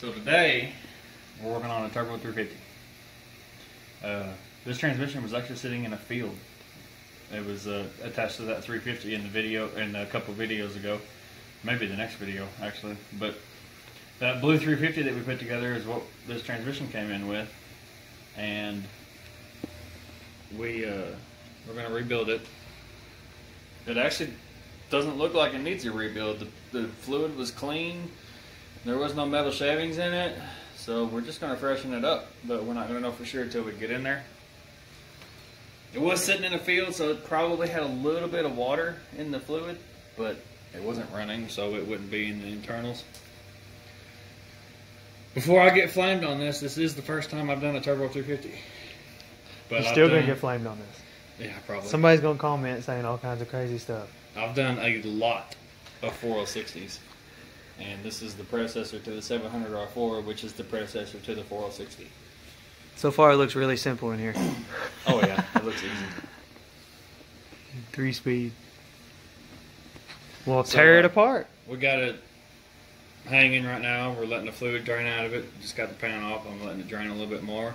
So today, we're working on a Turbo 350. This transmission was actually sitting in a field. It was attached to that 350 in the video, in a couple videos ago. Maybe the next video, actually. But that blue 350 that we put together is what this transmission came in with. And we're going to rebuild it. It actually doesn't look like it needs a rebuild. The fluid was clean. There was no metal shavings in it. So we're just going to freshen it up. But we're not going to know for sure until we get in there. It was sitting in a field, so it probably had a little bit of water in the fluid. But it wasn't running, so it wouldn't be in the internals. Before I get flamed on this, this is the first time I've done a Turbo 350. But you're still going to get flamed on this. Yeah, probably. Somebody's going to comment saying all kinds of crazy stuff. I've done a lot of 406s. And this is the predecessor to the 700R4, which is the predecessor to the 460. So far, it looks really simple in here. Oh, yeah. It looks easy. 3-speed. We'll tear it apart. We got it hanging right now. We're letting the fluid drain out of it. Just got the pan off. I'm letting it drain a little bit more.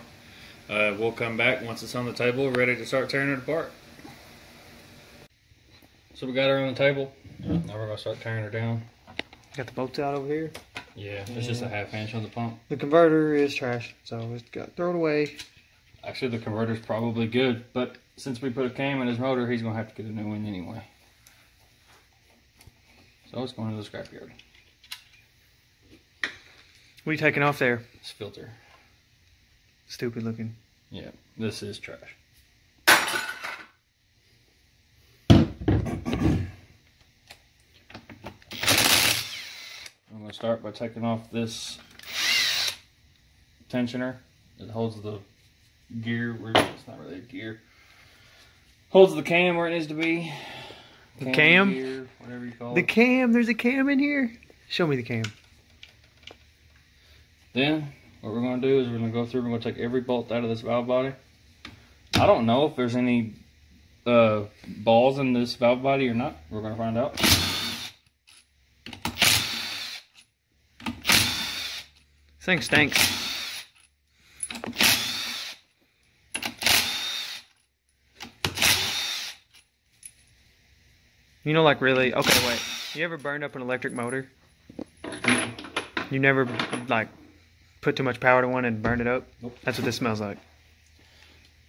We'll come back once it's on the table, ready to start tearing it apart. So we got her on the table. Now we're going to start tearing her down. Got the bolts out over here. Yeah, it's just a 1/2 inch on the pump. The converter is trash, so we got to throw it away. Actually, the converter's probably good, but since we put a cam in his motor, he's going to have to get a new one anyway. So it's going to the scrapyard. What are you taking off there? This filter. Stupid looking. Yeah, this is trash. I'm going to start by taking off this tensioner. It holds the gear where it's not really a gear. Holds the cam where it needs to be. The cam? Gear, whatever you call it. The cam? There's a cam in here? Show me the cam. Then, what we're going to do is we're going to go through and we're going to take every bolt out of this valve body. I don't know if there's any balls in this valve body or not. We're going to find out. This thing stinks. You know, like really, okay, wait. You ever burned up an electric motor? You never, like, put too much power to one and burned it up? Nope. That's what this smells like.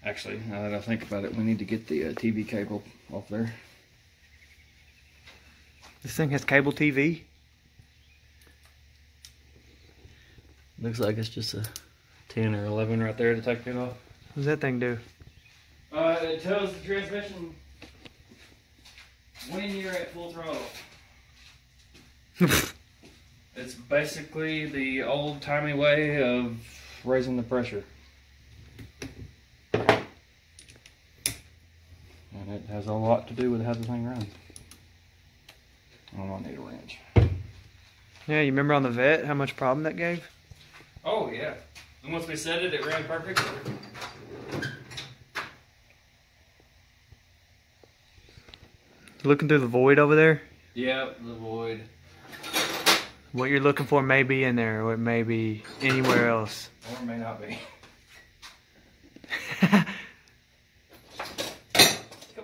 Actually, now that I think about it, we need to get the TV cable off there. This thing has cable TV? Looks like it's just a 10 or 11 right there to take it off. What does that thing do? It tells the transmission when you're at full throttle. It's basically the old-timey way of raising the pressure. And it has a lot to do with how the thing runs. I don't need a wrench. Yeah, you remember on the Vet how much problem that gave? Oh, yeah. And once we set it, it ran perfect. Looking through the void over there? Yeah, the void. What you're looking for may be in there, or it may be anywhere else. Or it may not be. Come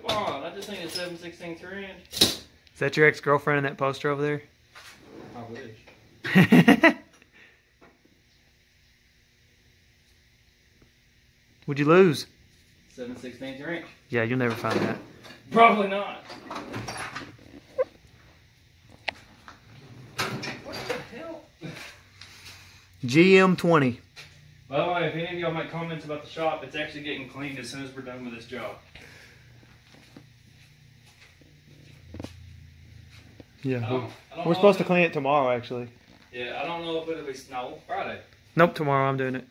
on, I just think it's 7/16 inch. Is that your ex-girlfriend in that poster over there? I wish. What'd you lose? 7/16 inch. Yeah, you'll never find that. Probably not. What the hell? GM20. By the way, if any of y'all make comments about the shop, it's actually getting cleaned as soon as we're done with this job. Yeah, we're supposed to clean it tomorrow, actually. Yeah, I don't know if it'll be Friday. Nope, tomorrow I'm doing it.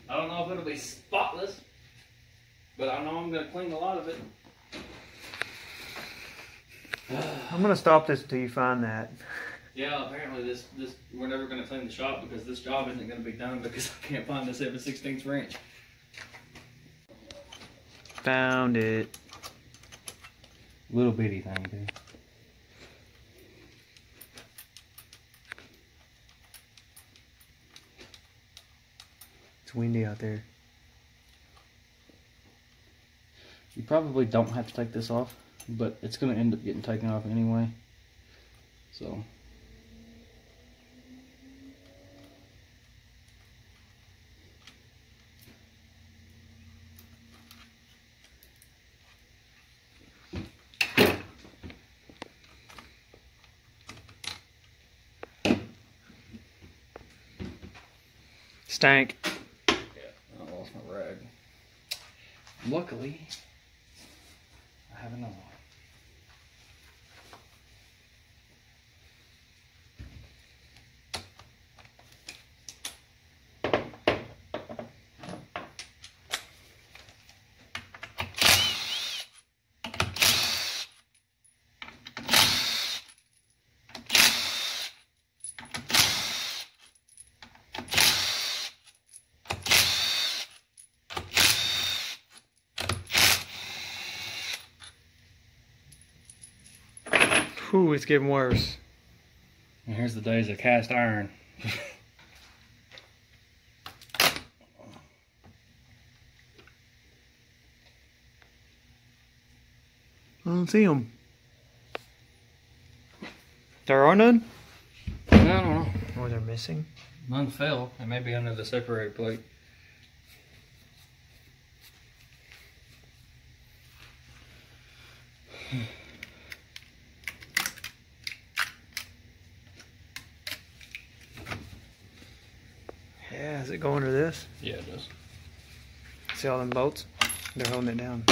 I don't know if it'll be spotless, but I know I'm going to clean a lot of it. I'm going to stop this until you find that. Yeah, apparently this we're never going to clean the shop because this job isn't going to be done because I can't find the 7/16 wrench. Found it. Little bitty thing, dude. windy out there. You probably don't have to take this off, but it's going to end up getting taken off anyway. So. Stank. Yeah, I lost my rag. Luckily, I have another one. Ooh, it's getting worse. And here's the days of cast iron. I don't see them. There are none? I don't know. Or they're missing? None fell. It may be under the separator plate. Yeah, is it going to this? Yeah, it does. See all them bolts? They're holding it down.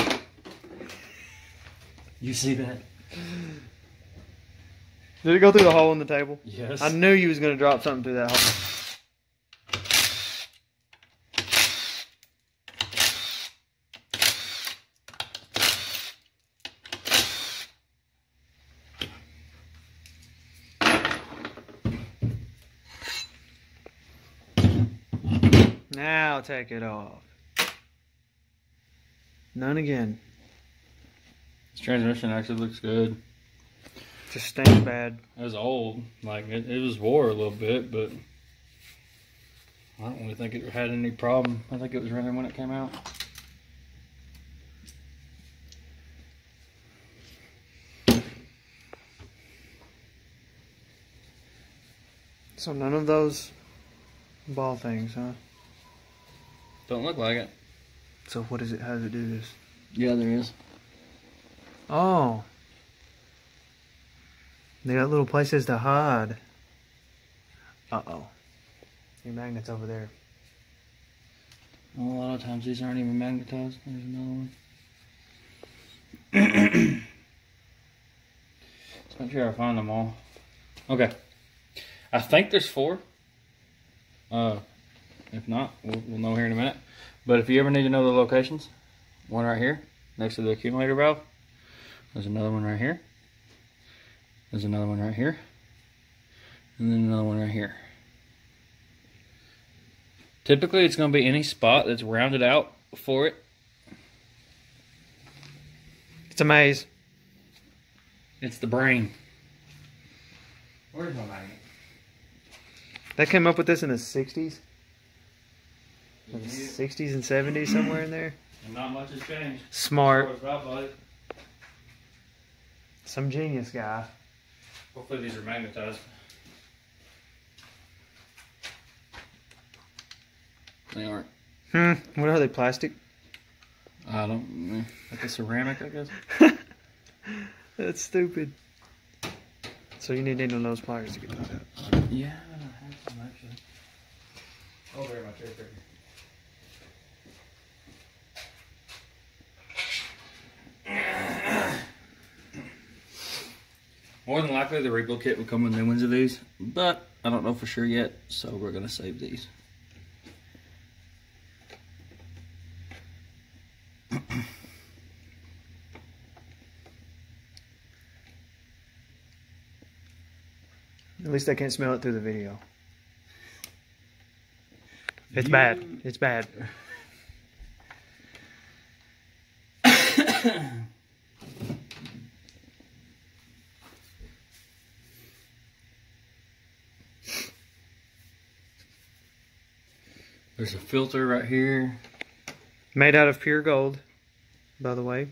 You see that? Did it go through the hole in the table? Yes. I knew you was going to drop something through that hole. Now take it off. None again. This transmission actually looks good. Just stinks bad. It was old. Like, it was wore a little bit, but I don't really think it had any problem. I think it was running when it came out. So none of those ball things, huh? Don't look like it. So what is it? How does it do this? Yeah, there is. Oh. They got little places to hide. Uh-oh. Your magnet's over there. Well, a lot of times these aren't even magnetized. There's another one. Let's make sure I find them all. Okay. I think there's 4. If not, we'll know here in a minute. But if you ever need to know the locations, one right here, next to the accumulator valve. There's another one right here. There's another one right here. And then another one right here. Typically, it's going to be any spot that's rounded out for it. It's a maze. It's the brain. Where's my magnet? They came up with this in the 60s? The 60s and 70s, somewhere in there? And not much has changed. Smart. Valvebody. Some genius guy. Hopefully these are magnetized. They aren't. What are they, plastic? I don't know. Like a ceramic, I guess. That's stupid. So you need needle nose pliers to get those out. Yeah, I have some actually. Oh, very much. Right there. More than likely, the rebuild kit will come with new ones of these, but I don't know for sure yet, so we're going to save these. At least I can't smell it through the video. It's bad. It's bad. There's a filter right here. Made out of pure gold, by the way.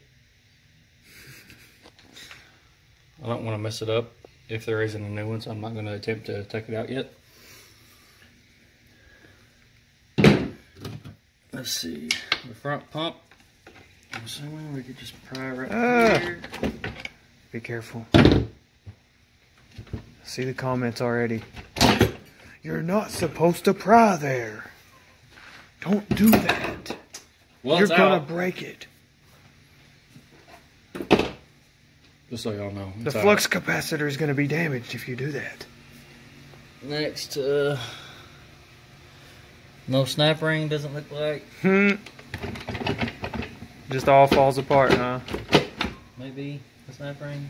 I don't want to mess it up if there isn't a new one, so I'm not going to attempt to take it out yet. Let's see. The front pump. I'm assuming we could just pry right here. Be careful. See the comments already. You're not supposed to pry there. Don't do that. Well, you're gonna break it. Just so y'all know. The flux capacitor is gonna be damaged if you do that. Next, no snap ring, doesn't look like. Just all falls apart, huh? Maybe a snap ring.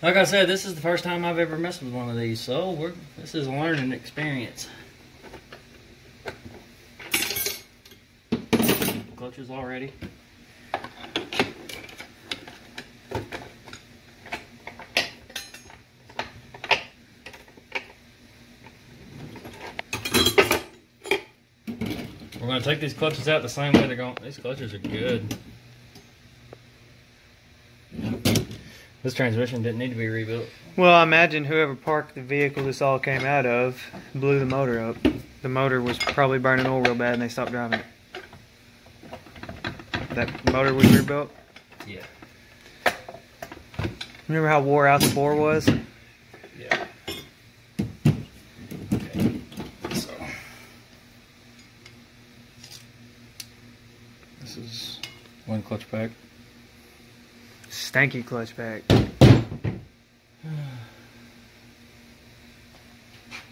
Like I said, this is the first time I've ever messed with one of these, so this is a learning experience. Clutches already. We're going to take these clutches out the same way they're going. These clutches are good. This transmission didn't need to be rebuilt. Well, I imagine whoever parked the vehicle this all came out of blew the motor up. The motor was probably burning oil real bad and they stopped driving it. That motor we rebuilt? Yeah. Remember how wore out the bore was? Yeah. Okay. So this is one clutch pack. Stanky clutch pack.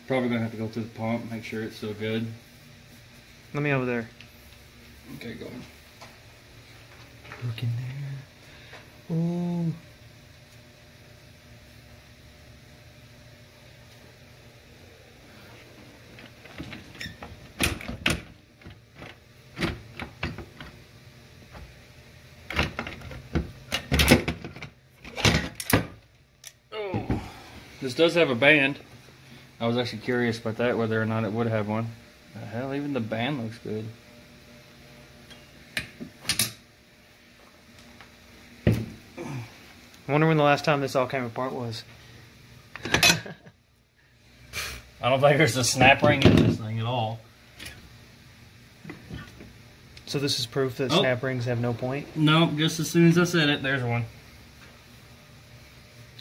Probably gonna have to go through the pump, make sure it's still good. Let me over there. Okay, go ahead. Look in there. Ooh. Oh, this does have a band. I was actually curious about that, whether or not it would have one. Hell, even the band looks good. I wonder when the last time this all came apart was. I don't think there's a snap ring in this thing at all. So this is proof that snap rings have no point? No, just as soon as I said it, there's one.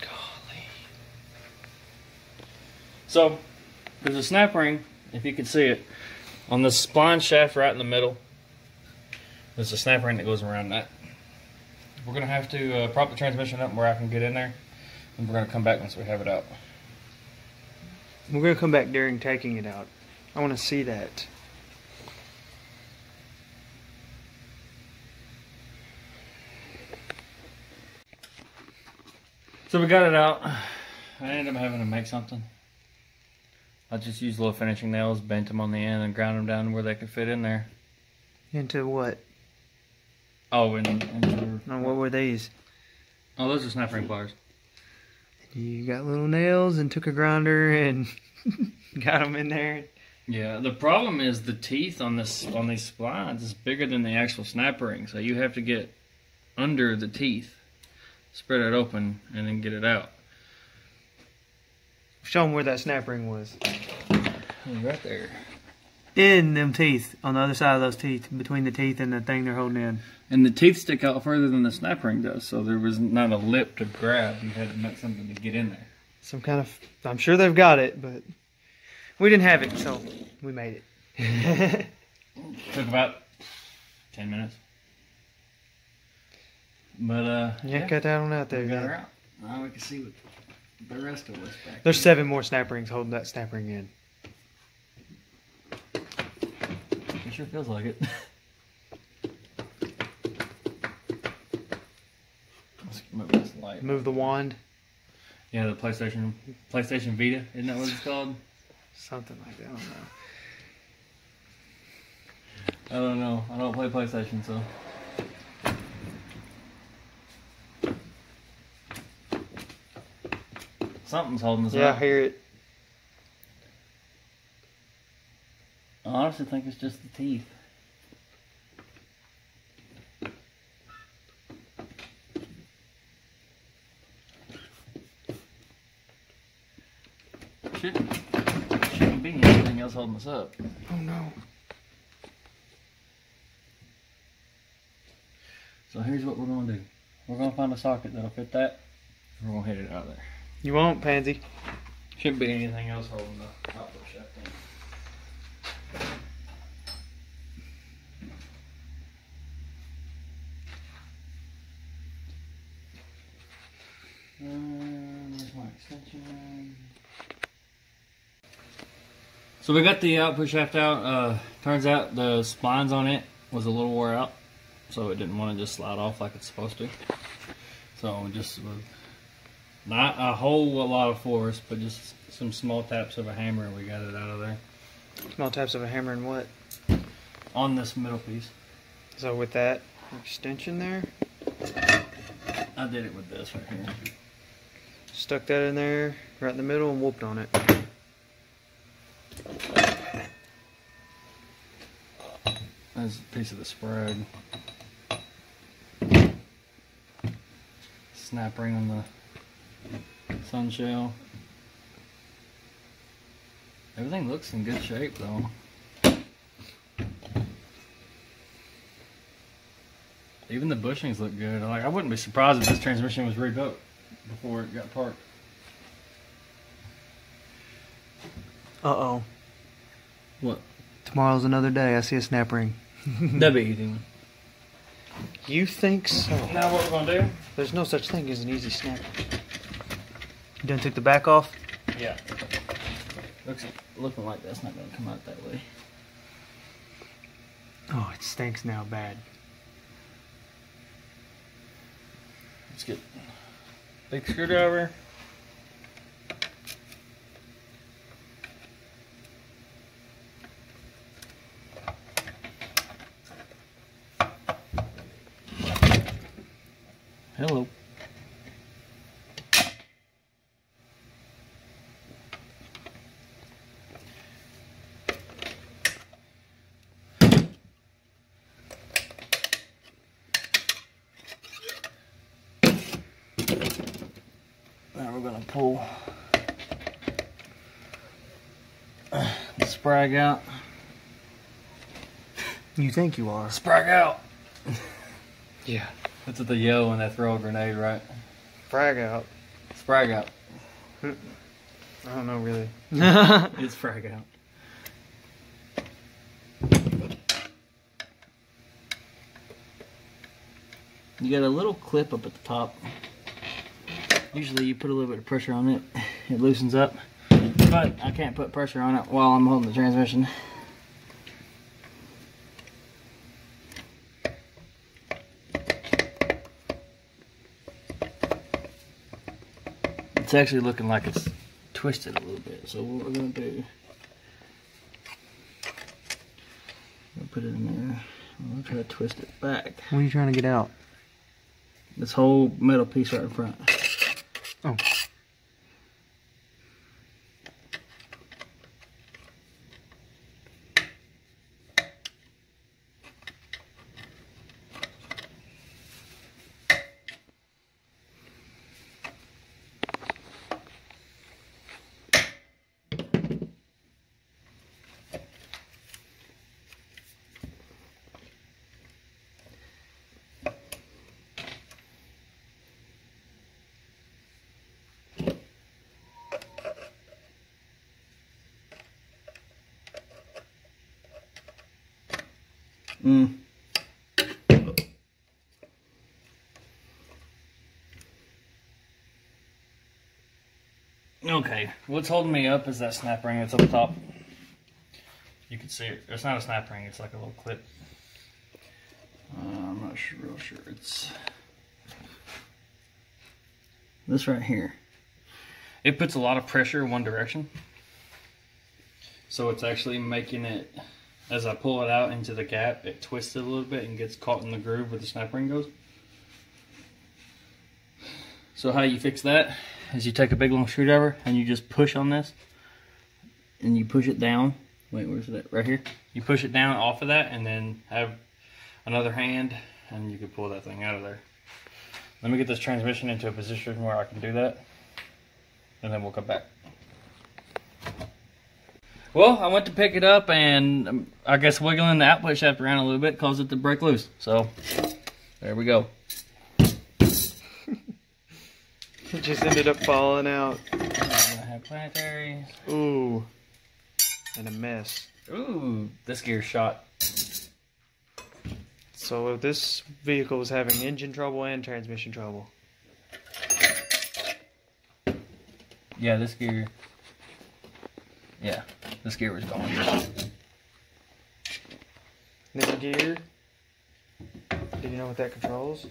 Golly. So, there's a snap ring, if you can see it, on the spline shaft right in the middle. There's a snap ring that goes around that. We're going to have to prop the transmission up where I can get in there, and we're going to come back once we have it out. We're going to come back during taking it out. I want to see that. So we got it out. I ended up having to make something. I just used little finishing nails, bent them on the end, and ground them down where they could fit in there. Into what? Oh, What were these? Oh, those are snap ring pliers. You got little nails and took a grinder and got them in there. Yeah, the problem is the teeth on these splines is bigger than the actual snap ring, so you have to get under the teeth, spread it open, and then get it out. Show them where that snap ring was. Right there. In them teeth, on the other side of those teeth, between the teeth and the thing they're holding in. And the teeth stick out further than the snap ring does, so there was not a lip to grab. You had to make something to get in there. Some kind of, I'm sure they've got it, but we didn't have it, so we made it. Took about 10 minutes. But, yeah, got that one out there. We got her out. Now we can see what the rest of what's back. There's 7 more snap rings holding that snap ring in. It sure feels like it. Let's move this light. Move the wand. Yeah, the PlayStation Vita, isn't that what it's called? Something like that, I I don't know. I don't play PlayStation, so. Something's holding us up. Yeah, I hear it. honestly think it's just the teeth. Shouldn't be anything else holding us up. Oh no. So here's what we're going to do. We're going to find a socket that'll fit that. And we're going to hit it out of there. You won't, Pansy. Shouldn't be anything else holding the output shaft in. There's my extension. So we got the output shaft out. Turns out the splines on it was a little wore out, so it didn't want to just slide off like it's supposed to. So just not a whole lot of force, but just some small taps of a hammer, and we got it out of there. Small taps of a hammer and what? On this middle piece. So with that extension there, I did it with this right here. stuck that in there, right in the middle, and whooped on it. There's a piece of the sprag. Snap ring on the sun shell. Everything looks in good shape though. Even the bushings look good. Like, I wouldn't be surprised if this transmission was rebuilt before it got parked. Uh-oh. What? Tomorrow's another day. I see a snap ring. That'd be easy. You think so? Now what we're gonna do? There's no such thing as an easy snap. You done took the back off? Yeah. Looking like that's not gonna come out that way. Oh, it stinks now bad. Let's get big screwdriver. Hello. Now we're going to pull the sprag out. You think you are? Sprag out! Yeah. That's what they yell when they throw a grenade, right? Frag out. Sprag out. I don't know really. It's frag out. You got a little clip up at the top. Usually you put a little bit of pressure on it, it loosens up. But I can't put pressure on it while I'm holding the transmission. It's actually looking like it's twisted a little bit. So what we're going to do, we'll put it in there. We'll try to twist it back. What are you trying to get out? This whole metal piece right in front. Oh. Okay, what's holding me up is that snap ring that's up top. You can see it. It's not a snap ring, it's like a little clip. I'm not real sure. It's this right here. It puts a lot of pressure in one direction. So it's actually making it, as I pull it out into the gap, it twists it a little bit and gets caught in the groove where the snap ring goes. So how you fix that is you take a big long screwdriver and you just push on this and you push it down Wait, where's it at? Right here. You push it down off of that and then have another hand and you can pull that thing out of there. Let me get this transmission into a position where I can do that and then we'll come back. Well, I went to pick it up and I guess wiggling the output shaft around a little bit caused it to break loose. So, there we go. It just ended up falling out. I'm gonna have planetaries. Ooh. And a mess. Ooh, this gear's shot. So this vehicle was having engine trouble and transmission trouble. Yeah, this gear. Yeah, this gear was gone. This gear. Do you know what that controls?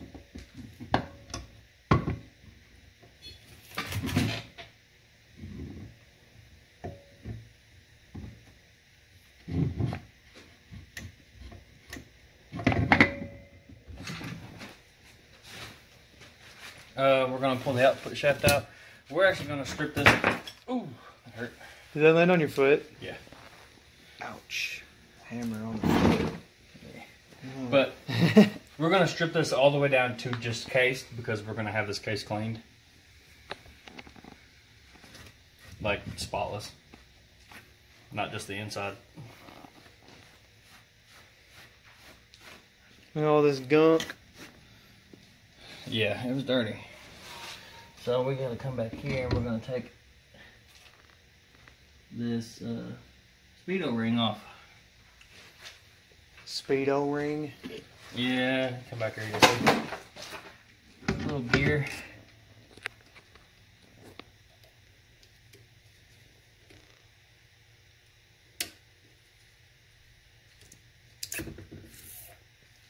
We're gonna pull the output shaft out. We're actually gonna strip this. Ooh, that hurt. Did that land on your foot? Yeah. Ouch. Hammer on the foot. But we're gonna strip this all the way down to just case because we're gonna have this case cleaned. Like spotless. Not just the inside. Look at all this gunk. Yeah, it was dirty. So we gotta come back here and we're gonna take this speedo ring off. Speedo ring? Yeah, come back here, you see. Little gear.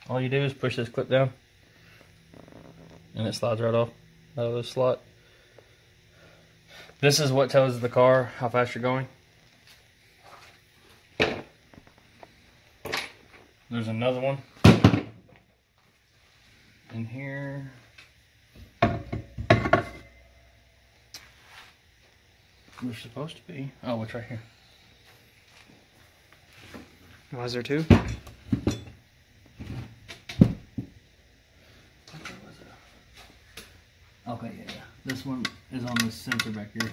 All you do is push this clip down and it slides right off out of this slot. This is what tells the car how fast you're going. There's another one in here. We're supposed to be. Oh, it's right here. Why is there two? Okay, yeah. This one is on this sensor back here.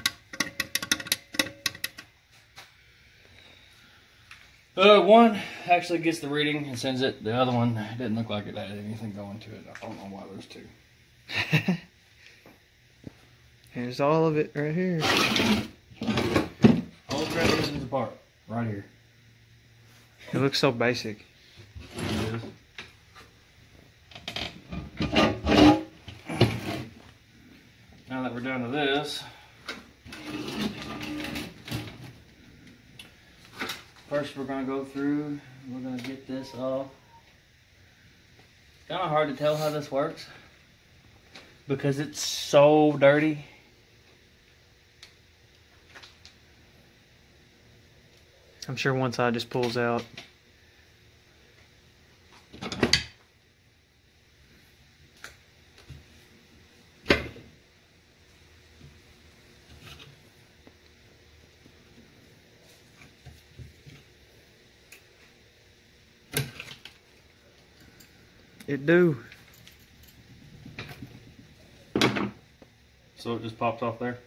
One actually gets the reading and sends it. The other one didn't look like it had anything going to it. I don't know why there's two. Here's all of it right here. All the transmissions apart, right here. It looks so basic. It is. Now that we're done with this, first we're going to go through, we're going to get this off. It's kind of hard to tell how this works because it's so dirty. I'm sure one side just pulls out. It do. So it just pops off there?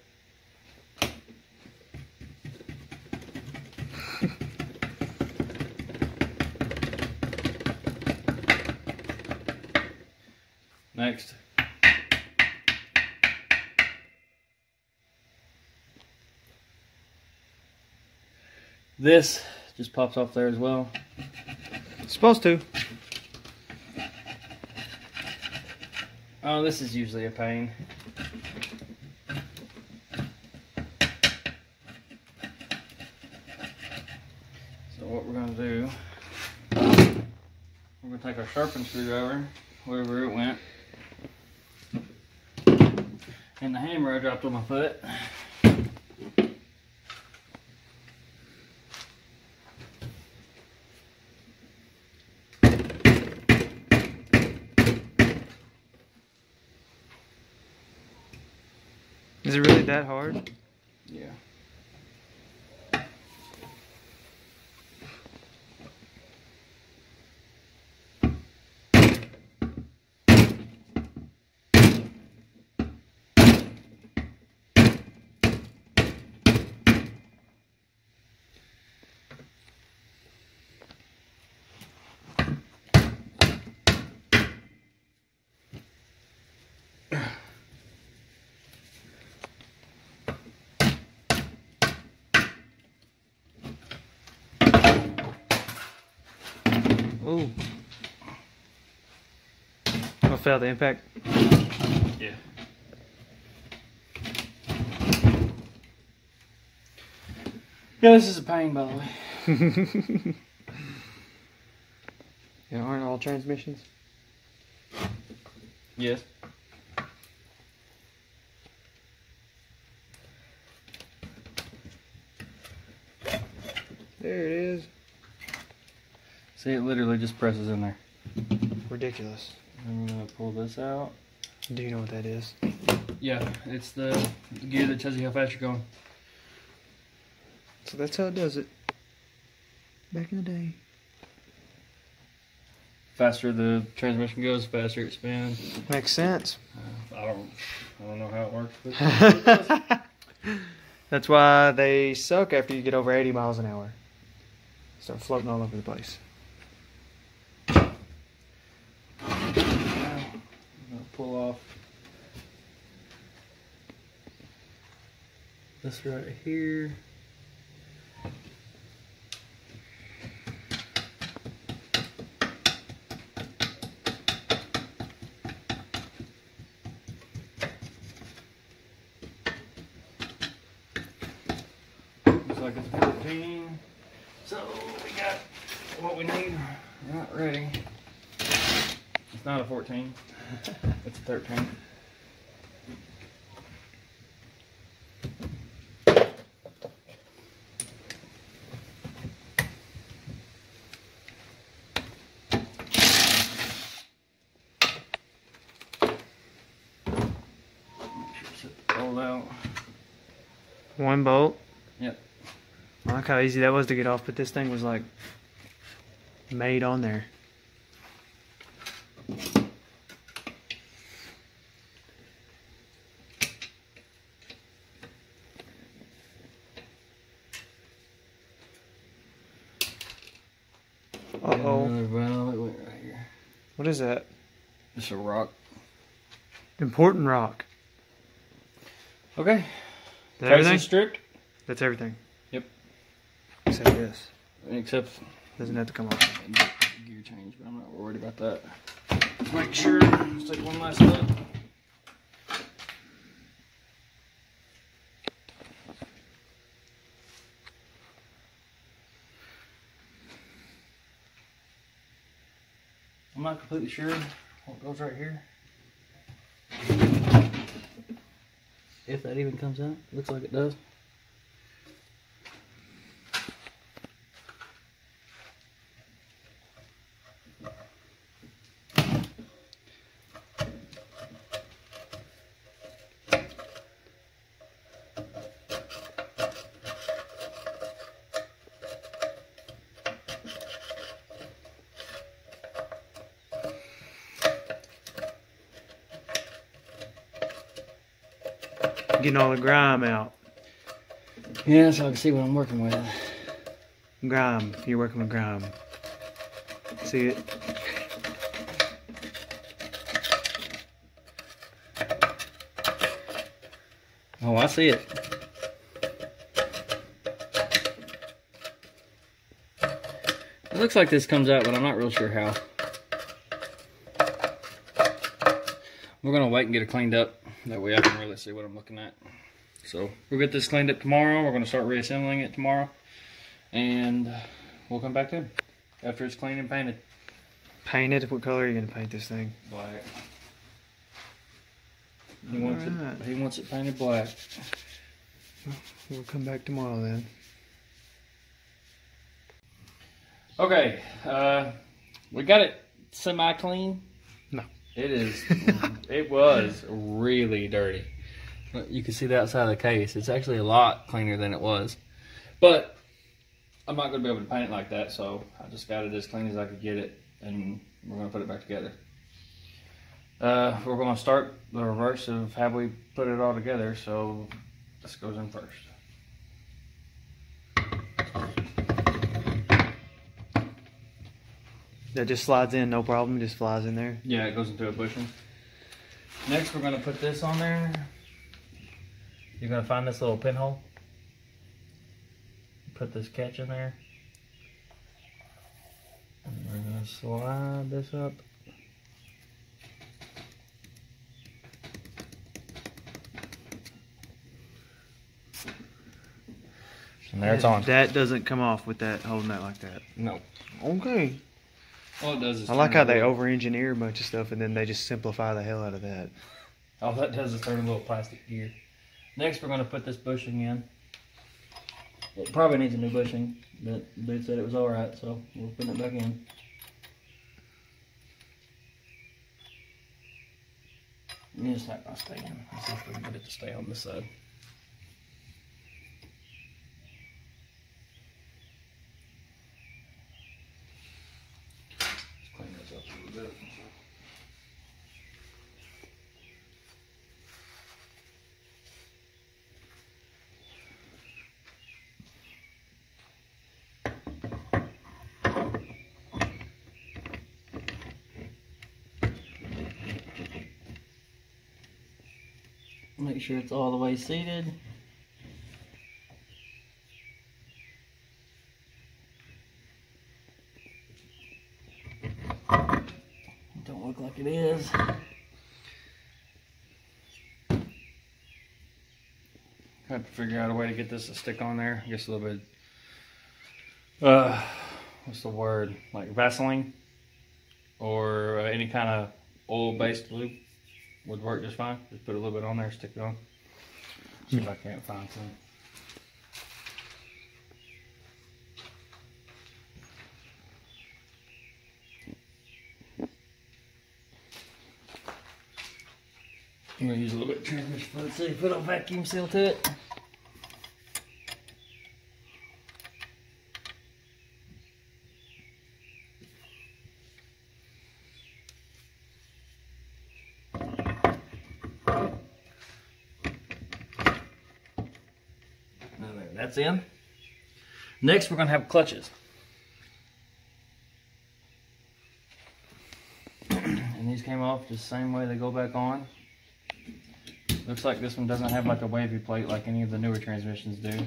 Next. This just pops off there as well. It's supposed to. Oh, this is usually a pain. So what we're going to do, we're going to take our sharpened screwdriver, wherever it went, and the hammer I dropped on my foot. Is it really that hard? Yeah. felt the impact? Yeah. Yeah, this is a pain, by the way. Yeah, aren't all transmissions? Yes. There it is. See, it literally just presses in there. Ridiculous. I'm gonna pull this out. Do you know what that is? Yeah, it's the gear that tells you how fast you're going. So that's how it does it. Back in the day. Faster the transmission goes, faster it spins. Makes sense. I don't know how it works, but That's why they suck after you get over 80 miles an hour. Start floating all over the place. I'm gonna pull off this right here. Looks like it's 14. So we got what we need. We're not ready. It's not a 14. It's a 13. Roll out. One bolt. Yep. I like how easy that was to get off, but this thing was like made on there. Uh-oh. Another valve that went right here. What is that? Just a rock. Important rock. Okay. Is that everything? Stripped. That's everything. Yep. Except this. Except Doesn't have to come off. gear change, but I'm not worried about that. Let's make sure. Let's take one last look. I'm not completely sure what goes right here. If that even comes out. Looks like it does. Getting all the grime out. Yeah, so I can see what I'm working with. Grime. You're working with grime. See it? Oh, I see it. It looks like this comes out, but I'm not real sure how. We're gonna wait and get it cleaned up. That way I can really see what I'm looking at. So we'll get this cleaned up tomorrow. We're gonna start reassembling it tomorrow. And we'll come back to it after it's clean and painted. Painted? What color are you going to paint this thing? Black. He wants it painted black. We'll come back tomorrow then. Okay, we got it semi-clean. No. It is, it was really dirty. You can see the outside of the case. It's actually a lot cleaner than it was. But I'm not going to be able to paint it like that, so I just got it as clean as I could get it, and we're going to put it back together. We're going to start the reverse of how we put it all together, so this goes in first. That just slides in, no problem, just flies in there. Yeah, it goes into a bushing. Next, we're going to put this on there. You're going to find this little pinhole. Put this catch in there. And we're going to slide this up. And there it's on. That doesn't come off with that, holding that like that. No. Okay. All it does is I like how they over-engineer a bunch of stuff and then they just simplify the hell out of that. All that does is turn a little plastic gear. Next, we're going to put this bushing in. It probably needs a new bushing, but the dude said it was alright, so we're putting it back in. It's not going to stay in. Let's see if we can get it to stay on this side. Let's clean this up a little bit. Make sure it's all the way seated. Don't look like it is. Have to figure out a way to get this to stick on there. I guess a little bit, what's the word? Like Vaseline or any kind of oil-based lube would work just fine. Just put a little bit on there, stick it on. See if I can't find some. I'm gonna use a little bit of transmission fluid, see if we put a vacuum seal to it. That's in. Next, we're going to have clutches. And these came off the same way they go back on. Looks like this one doesn't have like a wavy plate like any of the newer transmissions do.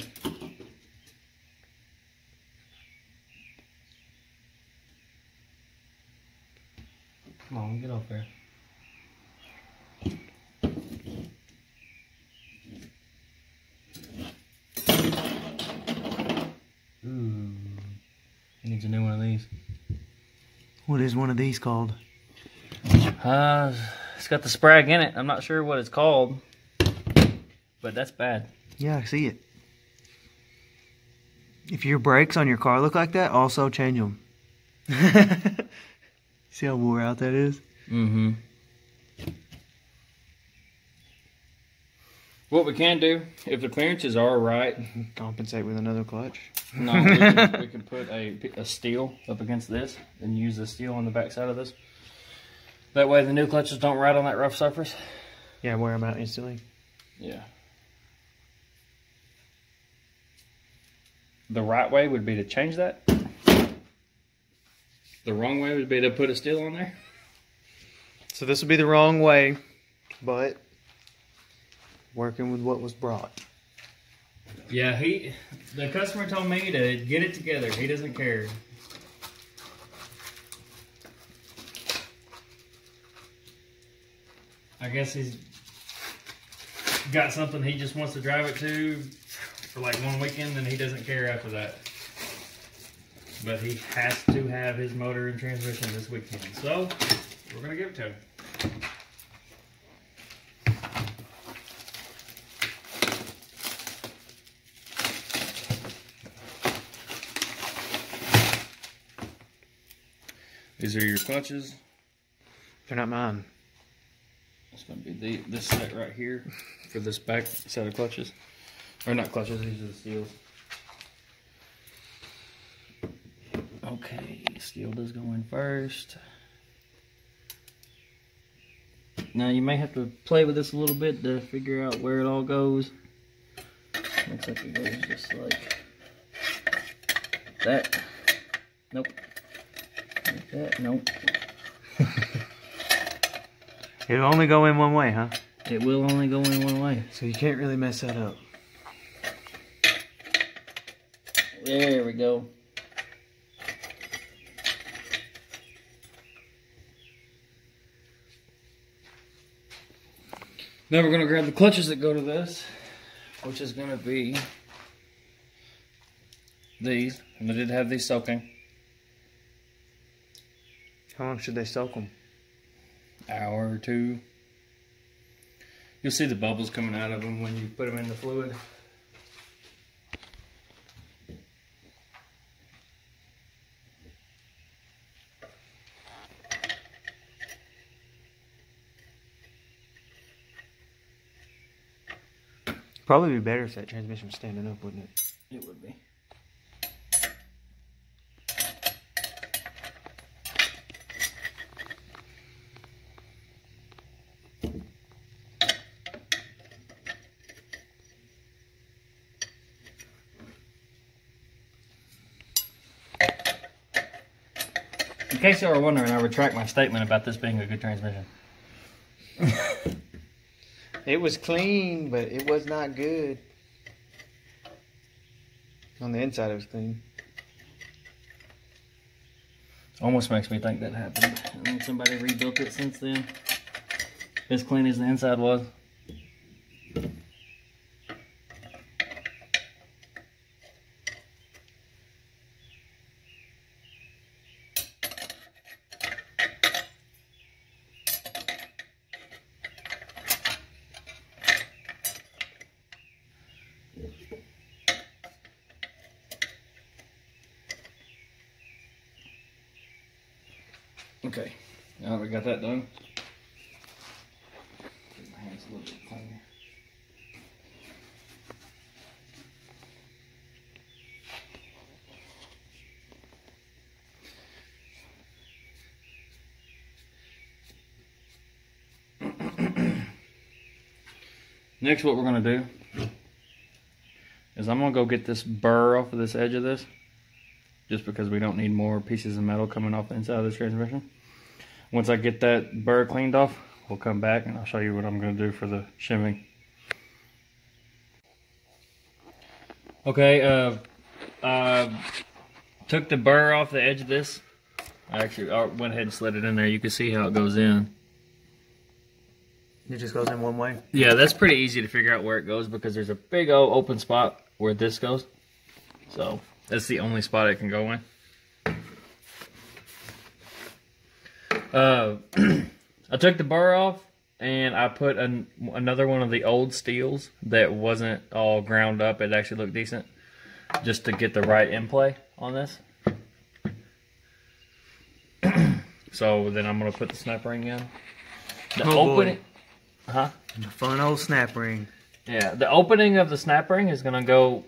Come on, get off there. Ooh, he needs a new one of these. What is one of these called? It's got the sprag in it. I'm not sure what it's called, but that's bad. Yeah, I see it. If your brakes on your car look like that, also change them. See how wore out that is? Mm-hmm. What we can do, if the clearances are right, compensate with another clutch. No, we can put a steel up against this and use the steel on the back side of this. That way the new clutches don't ride on that rough surface. Yeah, wear them out instantly. Yeah. The right way would be to change that. The wrong way would be to put a steel on there. So this would be the wrong way, but working with what was brought. Yeah, the customer told me to get it together. He doesn't care. I guess he's got something he just wants to drive it to for like one weekend, and he doesn't care after that. But he has to have his motor and transmission this weekend, so we're going to give it to him. These are your clutches. They're not mine. It's going to be this set right here for this back set of clutches. Or not clutches, these are the steels. Okay, steel does go in first. Now you may have to play with this a little bit to figure out where it all goes. Looks like it goes just like that. Nope. Like that, nope. It'll only go in one way, huh? It will only go in one way. So you can't really mess that up. There we go. Now we're going to grab the clutches that go to this, which is going to be these, and I did have these soaking. How long should they soak them? Hour or two. You'll see the bubbles coming out of them when you put them in the fluid. Probably be better if that transmission was standing up, wouldn't it? It would be. In case you were wondering, I retract my statement about this being a good transmission. It was clean, but it was not good. On the inside, it was clean. Almost makes me think that happened. And then somebody rebuilt it since then. As clean as the inside was. Okay, now that we got that done, get my hands a little bit cleaner. Next, what we're going to do is I'm going to go get this burr off of this edge of this, just because we don't need more pieces of metal coming off the inside of this transmission. Once I get that burr cleaned off, we'll come back and I'll show you what I'm going to do for the shimming. Okay, took the burr off the edge of this. I actually went ahead and slid it in there. You can see how it goes in. It just goes in one way? Yeah, that's pretty easy to figure out where it goes because there's a big old open spot where this goes. So that's the only spot it can go in. I took the burr off and I put another one of the old steels that wasn't all ground up. It actually looked decent, just to get the right in play on this. So then I'm going to put the snap ring in. The opening, the fun old snap ring. Yeah, the opening of the snap ring is going to go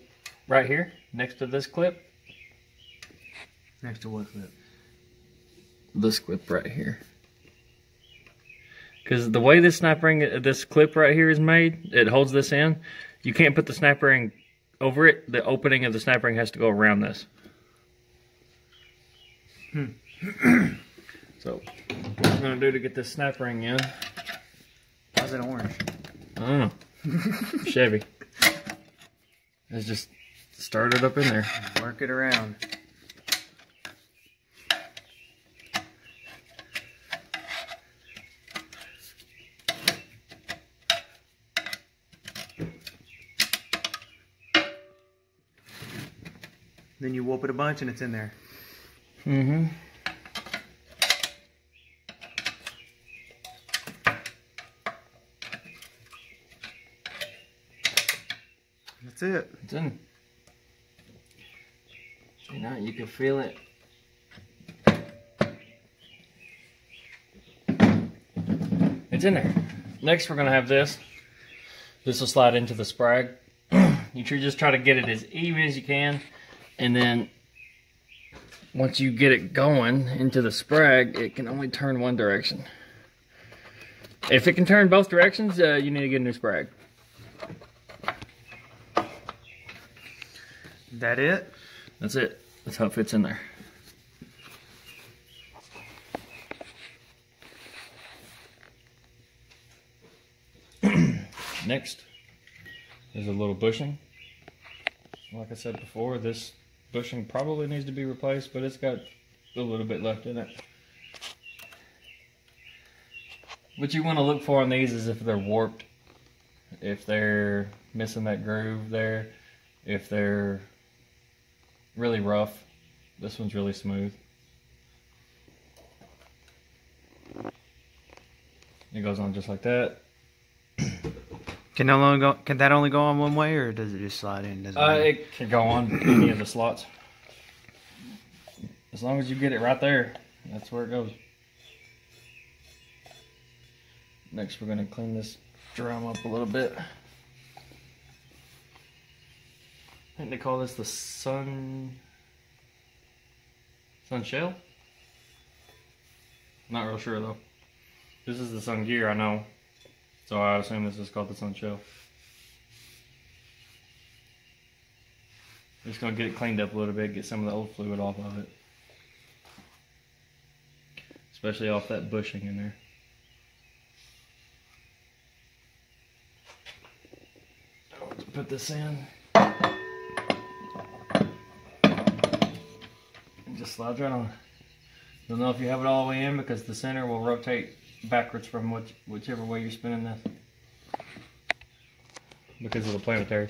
right here next to this clip. Next to what clip? This clip right here. Because the way this snap ring, this clip right here is made, it holds this in. You can't put the snap ring over it. The opening of the snap ring has to go around this. So, what I'm going to do to get this snap ring in. Why is it orange? I don't know. Chevy. Let's just start it up in there. Work it around. Then you whoop it a bunch and it's in there. Mm-hmm. That's it. It's in. See, now you can feel it. It's in there. Next we're going to have this. This will slide into the sprag. You should just try to get it as even as you can. And then once you get it going into the sprag, it can only turn one direction. If it can turn both directions, you need to get a new sprag. That it? That's it. That's how it fits in there. Next, there's a little bushing. Like I said before, this bushing probably needs to be replaced, but it's got a little bit left in it. What you want to look for on these is if they're warped, if they're missing that groove there, if they're really rough. This one's really smooth. It goes on just like that. Can that only go on one way, or does it just slide in? It can go on any of the slots. As long as you get it right there, that's where it goes. Next, we're gonna clean this drum up a little bit. I think they call this the sun shell. Not real sure though. This is the sun gear, I know. So I assume this is called the sun shell. Just gonna get it cleaned up a little bit, get some of the old fluid off of it. Especially off that bushing in there. Let's put this in. And just slides right on. You'll know if you have it all the way in because the center will rotate backwards from whichever way you're spinning this. Because of the planetary.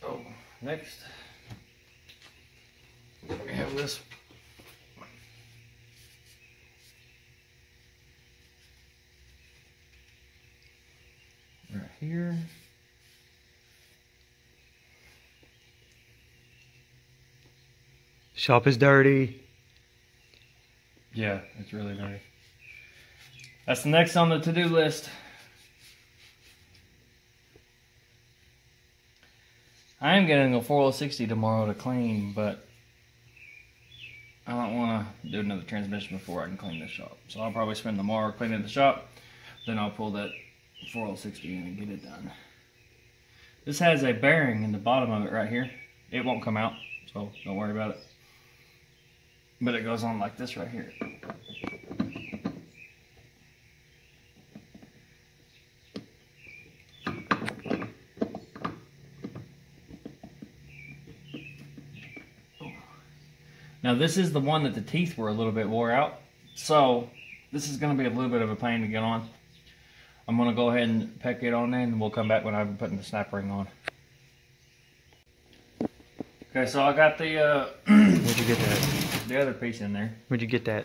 Oh, next. We have this. Right here. Shop is dirty. Yeah, it's really dirty. That's the next on the to-do list. I am getting a 4060 tomorrow to clean, but I don't want to do another transmission before I can clean this shop. So I'll probably spend tomorrow cleaning the shop. Then I'll pull that 4060 in and get it done. This has a bearing in the bottom of it right here. It won't come out, so don't worry about it. But it goes on like this right here. Now this is the one that the teeth were a little bit wore out. So this is going to be a little bit of a pain to get on. I'm going to go ahead and peck it on in and we'll come back when I'm putting the snap ring on. Okay, so I got the Where'd you get that? The other piece in there. Where'd you get that?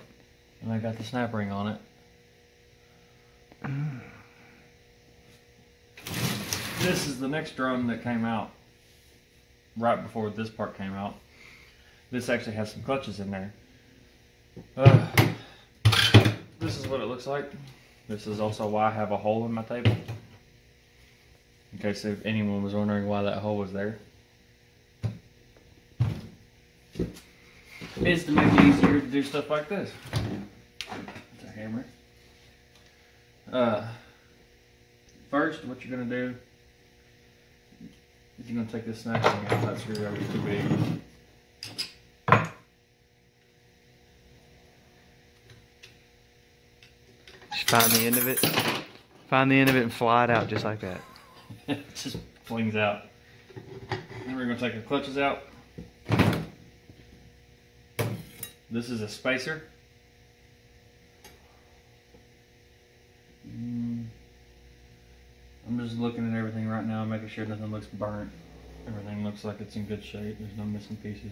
And I got the snap ring on it. This is the next drum that came out right before this part came out. This actually has some clutches in there. This is what it looks like. This is also why I have a hole in my table. In case if anyone was wondering why that hole was there. It's to make it easier to do stuff like this. It's a hammer. First, what you're going to do is you're going to take this snap ring out. That screwdriver's too big. Just find the end of it. Find the end of it and fly it out just like that. It just flings out. Then we're going to take the clutches out. This is a spacer. I'm just looking at everything right now, making sure nothing looks burnt. Everything looks like it's in good shape. There's no missing pieces.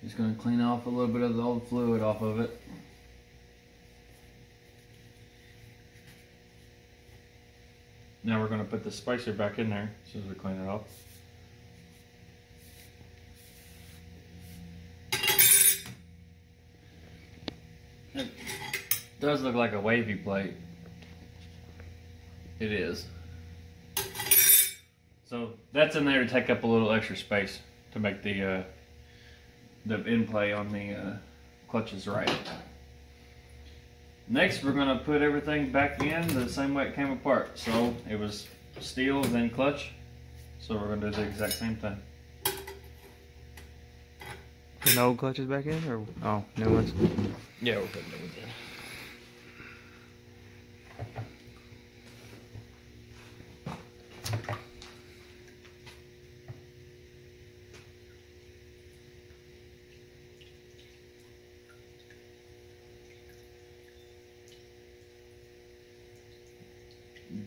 Just going to clean off a little bit of the old fluid off of it. Now we're going to put the spacer back in there as soon as we clean it off. It does look like a wavy plate. It is. So that's in there to take up a little extra space to make the in play on the clutches right. Next, we're going to put everything back in the same way it came apart. So it was steel, then clutch. So we're going to do the exact same thing. Putting old clutches back in, or new ones? Yeah, we're putting new ones in.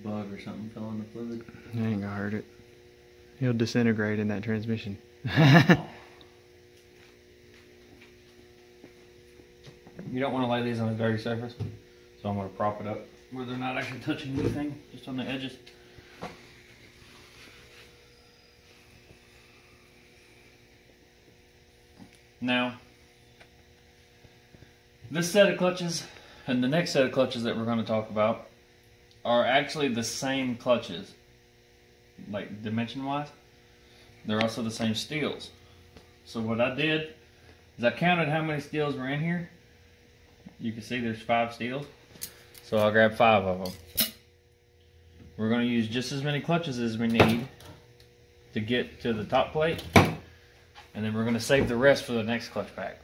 bug or something fell in the fluid. It ain't gonna hurt it. He'll disintegrate in that transmission. You don't want to lay these on a dirty surface, so I'm going to prop it up where they're not actually touching anything, just on the edges. Now, this set of clutches and the next set of clutches that we're going to talk about are actually the same clutches, like dimension-wise. They're also the same steels. So what I did is I counted how many steels were in here. You can see there's 5 steels. So I'll grab 5 of them. We're going to use just as many clutches as we need to get to the top plate. And then we're going to save the rest for the next clutch pack.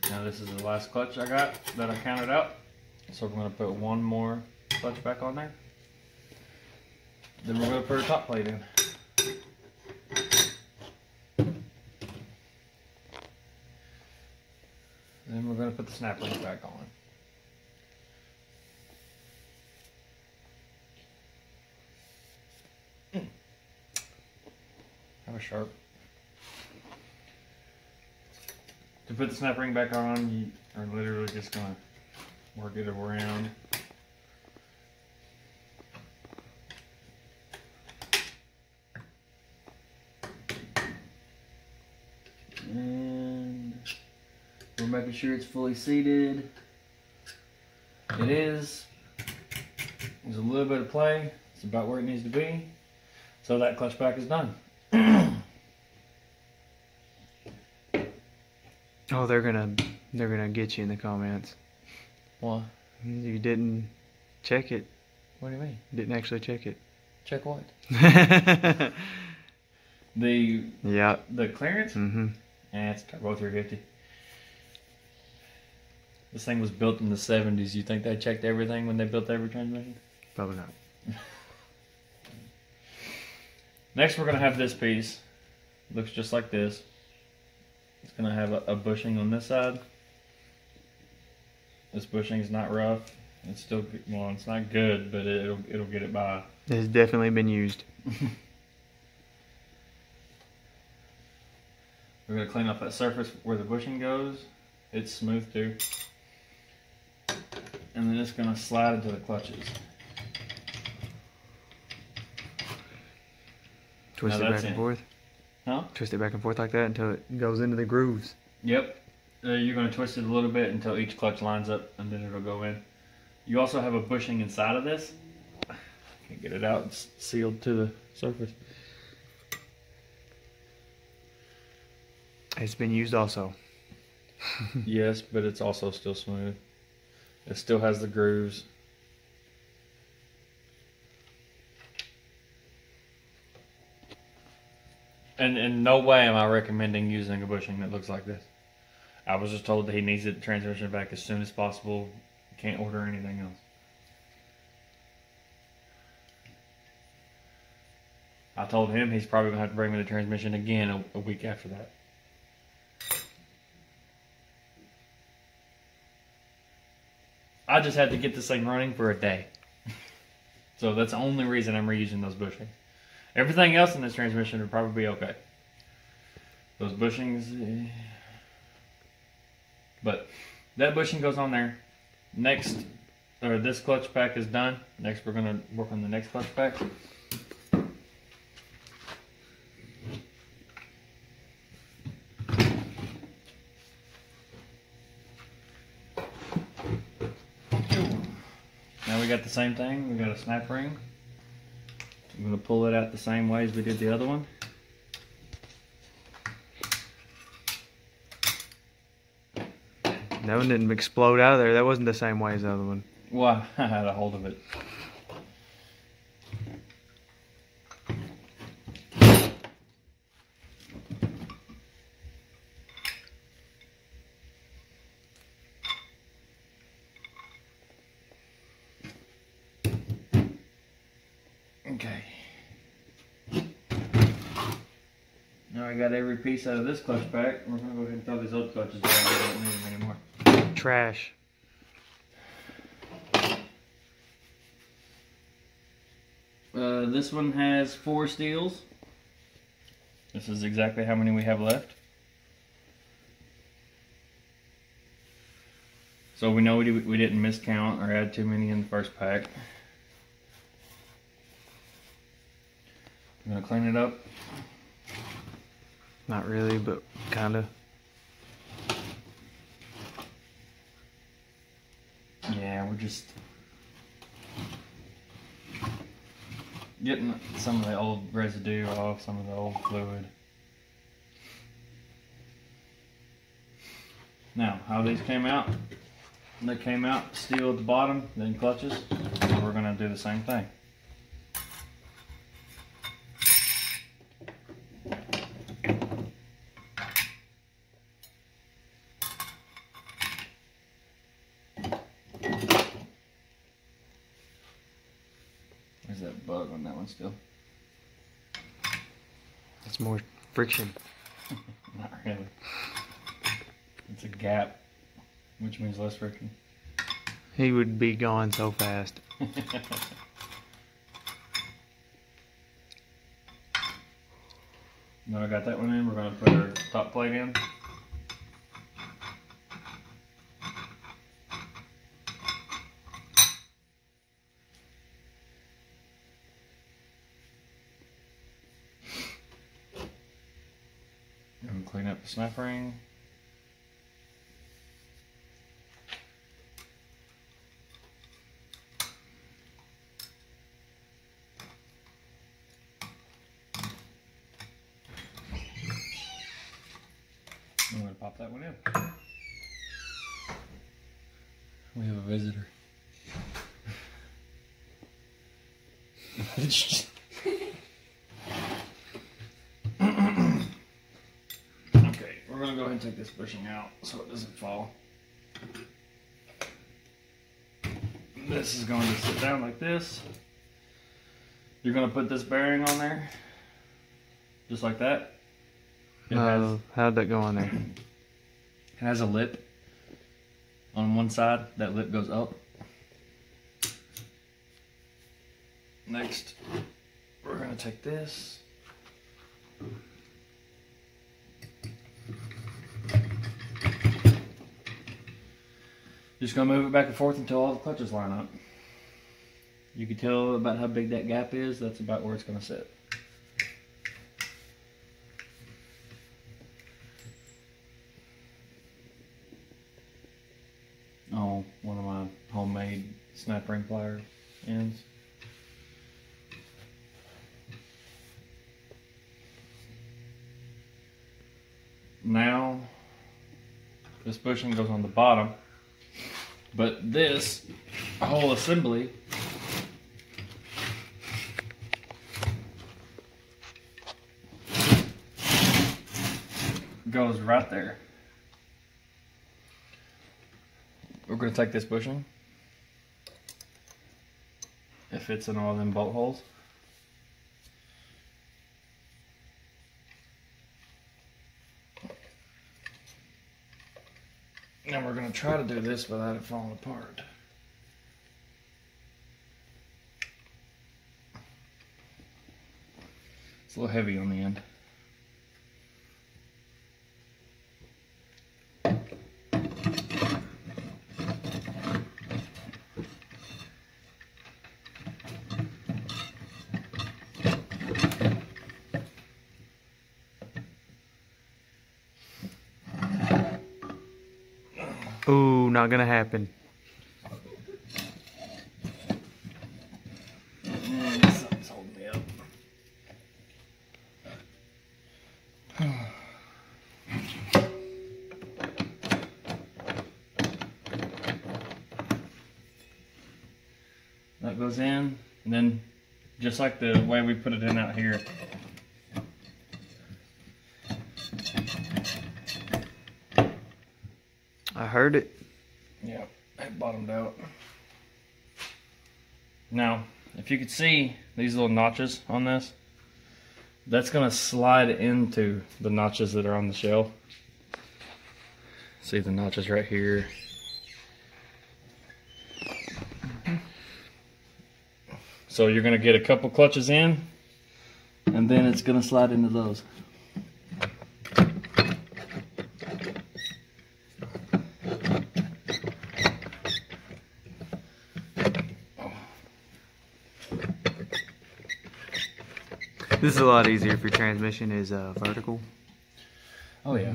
Now this is the last clutch I got that I counted out. So we're going to put one more clutch back on there. Then we're going to put a top plate in. Then we're going to put the snap rings back on. Have a sharp. To put the snap ring back on, you are literally just going to work it around. And we're making sure it's fully seated. It is. There's a little bit of play. It's about where it needs to be. So that clutch pack is done. Oh, they're gonna get you in the comments. Why? You didn't check it. What do you mean? You didn't actually check it. Check what? The clearance? Mm-hmm. Yeah, it's turbo 350. This thing was built in the 70s. You think they checked everything when they built every transmission? Probably not. Next we're going to have this piece. Looks just like this. It's going to have a bushing on this side. This bushing is not rough. It's still, well, it's not good, but it'll get it by. It's definitely been used. We're going to clean up that surface where the bushing goes. It's smooth too. And then it's going to slide into the clutches. Twist it back and forth. Huh? Twist it back and forth like that until it goes into the grooves. Yep. You're going to twist it a little bit until each clutch lines up, and then it'll go in. You also have a bushing inside of this. Can't get it out. It's sealed to the surface. It's been used also. Yes, but it's also still smooth. It still has the grooves. And in no way am I recommending using a bushing that looks like this. I was just told that he needs the transmission back as soon as possible. Can't order anything else. I told him he's probably going to have to bring me the transmission again a week after that. I just had to get this thing running for a day. So that's the only reason I'm reusing those bushings. Everything else in this transmission would probably be okay. Those bushings... But that bushing goes on there. Next, or this clutch pack is done. Next we're going to work on the next clutch pack. Now we got the same thing. We got a snap ring. I'm going to pull it out the same way as we did the other one. That one didn't explode out of there. That wasn't the same way as the other one. Well, I had a hold of it. Okay. Now I got every piece out of this clutch pack. We're gonna go ahead and throw these old clutches down. We don't need them anymore. Trash. This one has 4 steels. This is exactly how many we have left. So we know we didn't miscount or add too many in the first pack. I'm gonna clean it up. Not really, but kinda. Yeah, we're just getting some of the old residue off, some of the old fluid. Now, how these came out? They came out steel at the bottom, then clutches. So we're gonna do the same thing. There's that bug on that one still. It's more friction. Not really. It's a gap, which means less friction. He would be gone so fast. Now I got that one in, we're going to put our top plate in. And clean up the snap ring. I'm going to pop that one in. We have a visitor. Okay, we're going to go ahead and take this bushing out so it doesn't fall. This is going to sit down like this. You're going to put this bearing on there, just like that. How'd that go on there? It has a lip on one side. That lip goes up. Next, we're going to take this. Just going to move it back and forth until all the clutches line up. You can tell about how big that gap is. That's about where it's going to sit. Oh, one of my homemade snap ring plier ends. Now, this bushing goes on the bottom, but this whole assembly goes right there. We're going to take this bushing. It fits in all them bolt holes. And we're going to try to do this without it falling apart. It's a little heavy on the end. Ooh, not gonna happen. Something's holding me up. That goes in, and then just like the way we put it in out here. I heard it. Yeah, it bottomed out. Now, if you could see these little notches on this, that's going to slide into the notches that are on the shell. See the notches right here. So you're going to get a couple clutches in, and then it's going to slide into those. This is a lot easier if your transmission is vertical. Oh yeah.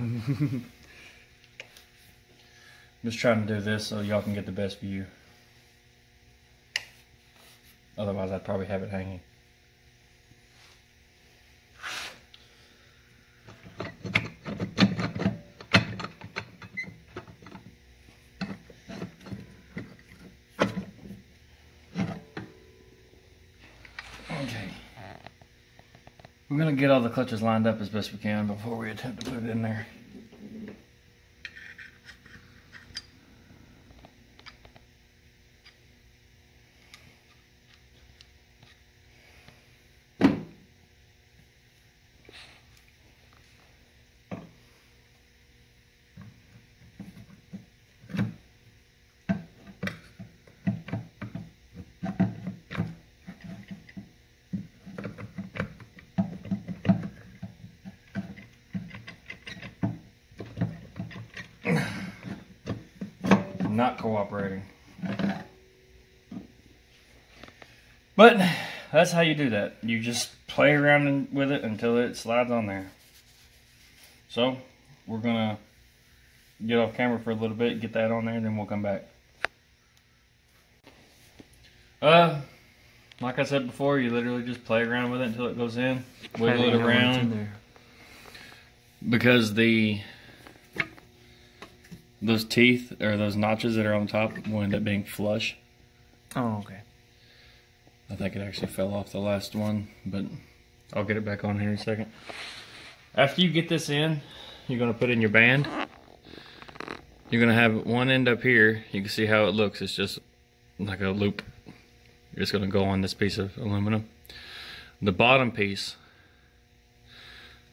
Just trying to do this so y'all can get the best view. Otherwise I'd probably have it hanging. Okay. We're going to get all the clutches lined up as best we can before we attempt to put it in there. Not cooperating. But that's how you do that. You just play around with it until it slides on there. So we're gonna get off camera for a little bit, get that on there, and then we'll come back. Like I said before, you literally just play around with it until it goes in, wiggle it around, because those teeth, or those notches that are on top, will end up being flush. Oh, okay. I think it actually fell off the last one, but I'll get it back on here in a second. After you get this in, you're going to put in your band. You're going to have one end up here. You can see how it looks. It's just like a loop. You're just going to go on this piece of aluminum. The bottom piece,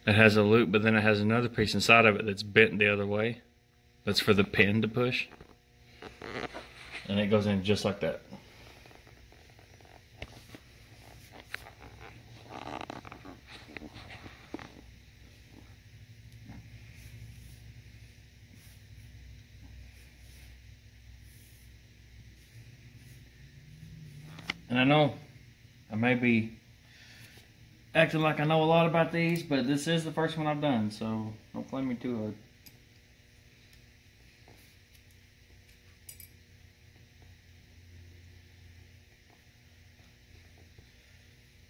it has a loop, but then it has another piece inside of it that's bent the other way. That's for the pin to push. And it goes in just like that. And I know I may be acting like I know a lot about these, but this is the first one I've done, so don't blame me too hard.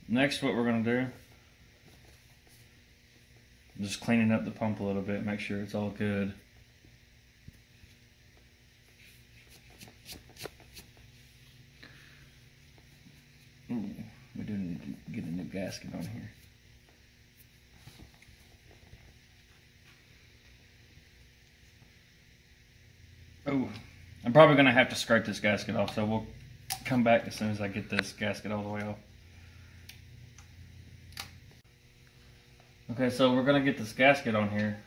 Next, what we're going to do, just cleaning up the pump a little bit, make sure it's all good. Ooh, we do need to get a new gasket on here. Oh, I'm probably going to have to scrape this gasket off, so we'll come back as soon as I get this gasket all the way off. Okay, so we're going to get this gasket on here.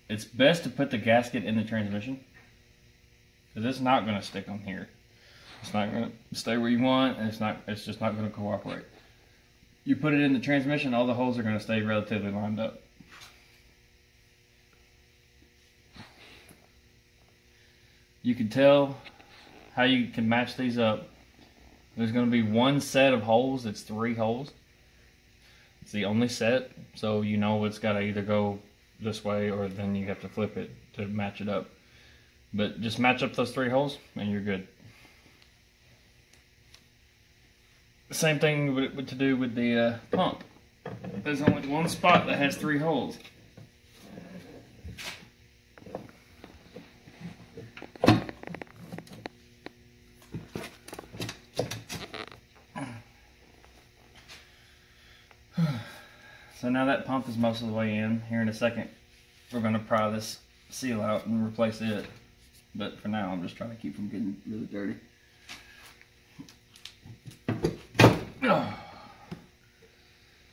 It's best to put the gasket in the transmission, because it's not going to stick on here. It's not going to stay where you want, and it's just not going to cooperate. You put it in the transmission, all the holes are going to stay relatively lined up. You can tell how you can match these up. There's going to be one set of holes that's 3 holes. It's the only set, so you know it's got to either go this way or then you have to flip it to match it up. But just match up those 3 holes and you're good. The same thing to do with the pump. There's only one spot that has 3 holes. So now that pump is most of the way in. Here in a second, we're going to pry this seal out and replace it. But for now, I'm just trying to keep from getting really dirty.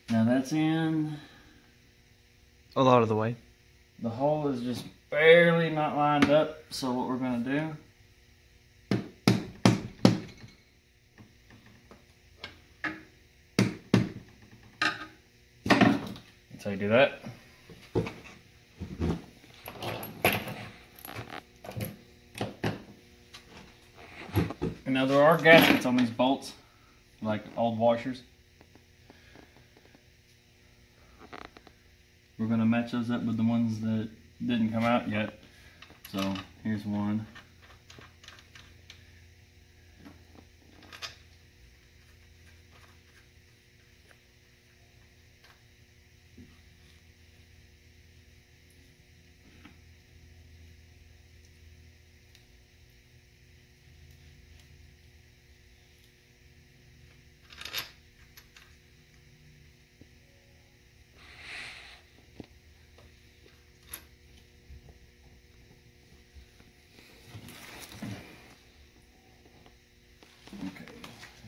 Now that's in. A lot of the way. The hole is just barely not lined up. So what we're going to do. That's how you do that. And now there are gaskets on these bolts, like old washers. We're going to match those up with the ones that didn't come out yet. So here's one.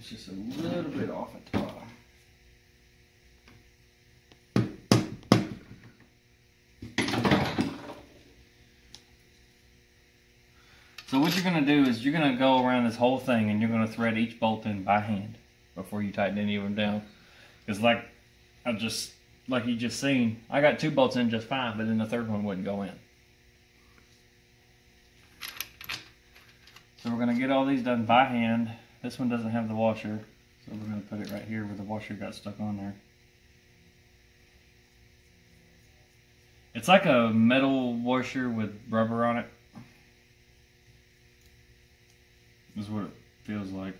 Just a little bit off at the bottom. So what you're going to do is you're going to go around this whole thing and you're going to thread each bolt in by hand before you tighten any of them down. Because like you just seen, I got 2 bolts in just fine, but then the third one wouldn't go in. So we're going to get all these done by hand. This one doesn't have the washer, so we're going to put it right here where the washer got stuck on there. It's like a metal washer with rubber on it. This is what it feels like.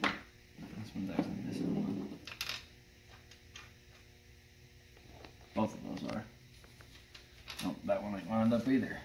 This one's actually missing one. Both of those are. Oh, that one ain't lined up either.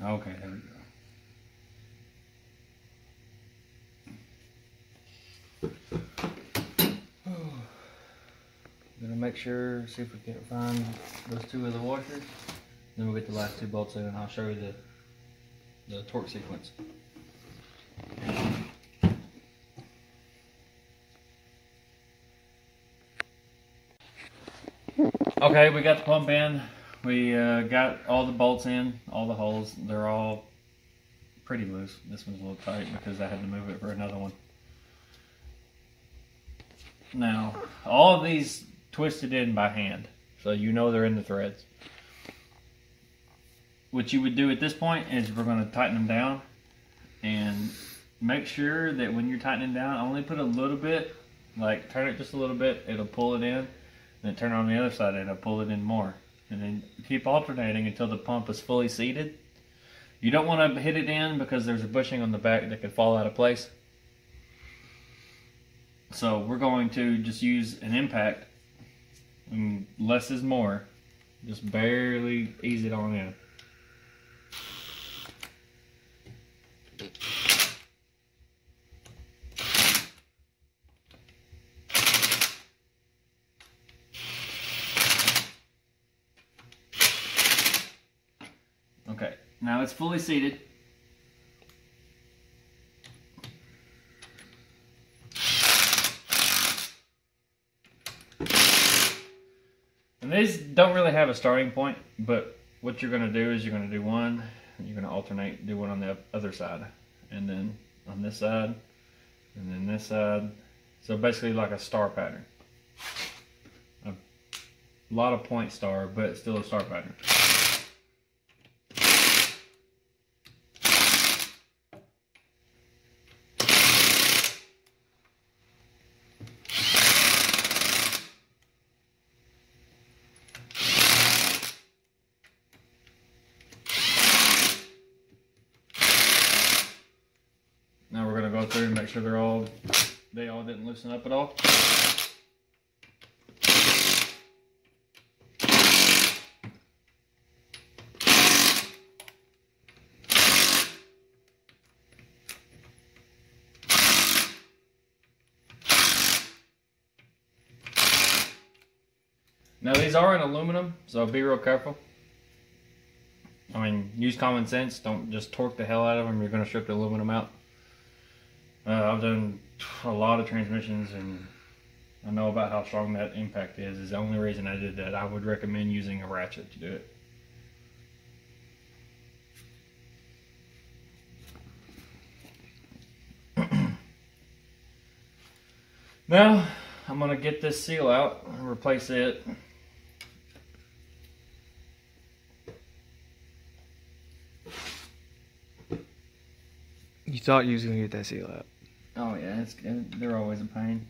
Okay, there we go. Gonna make sure, see if we can find those 2 of the washers. Then we'll get the last 2 bolts in and I'll show you the torque sequence. Okay, we got the pump in. We got all the bolts in, all the holes. They're all pretty loose. This one's a little tight because I had to move it for another one. Now, all of these twisted in by hand, so you know they're in the threads. What you would do at this point is we're going to tighten them down and make sure that when you're tightening down, only put a little bit, like turn it just a little bit, it'll pull it in, then turn it on the other side and it'll pull it in more. And then keep alternating until the pump is fully seated. You don't want to hit it in because there's a bushing on the back that could fall out of place. So we're going to just use an impact, and less is more. Just barely ease it on in. Okay, now it's fully seated. And these don't really have a starting point, but what you're going to do is you're going to do one, and you're going to alternate, do one on the other side, and then on this side, and then this side. So basically like a star pattern. A lot of point star, but it's still a star pattern. Now we're going to go through and make sure they all didn't loosen up at all. Now these are in aluminum, so be real careful. I mean, use common sense. Don't just torque the hell out of them. You're going to strip the aluminum out. I've done a lot of transmissions, and I know about how strong that impact is. Is the only reason I did that. I would recommend using a ratchet to do it. Now, I'm going to get this seal out and replace it. You thought you was going to get that seal out. Oh yeah, they're always a pain.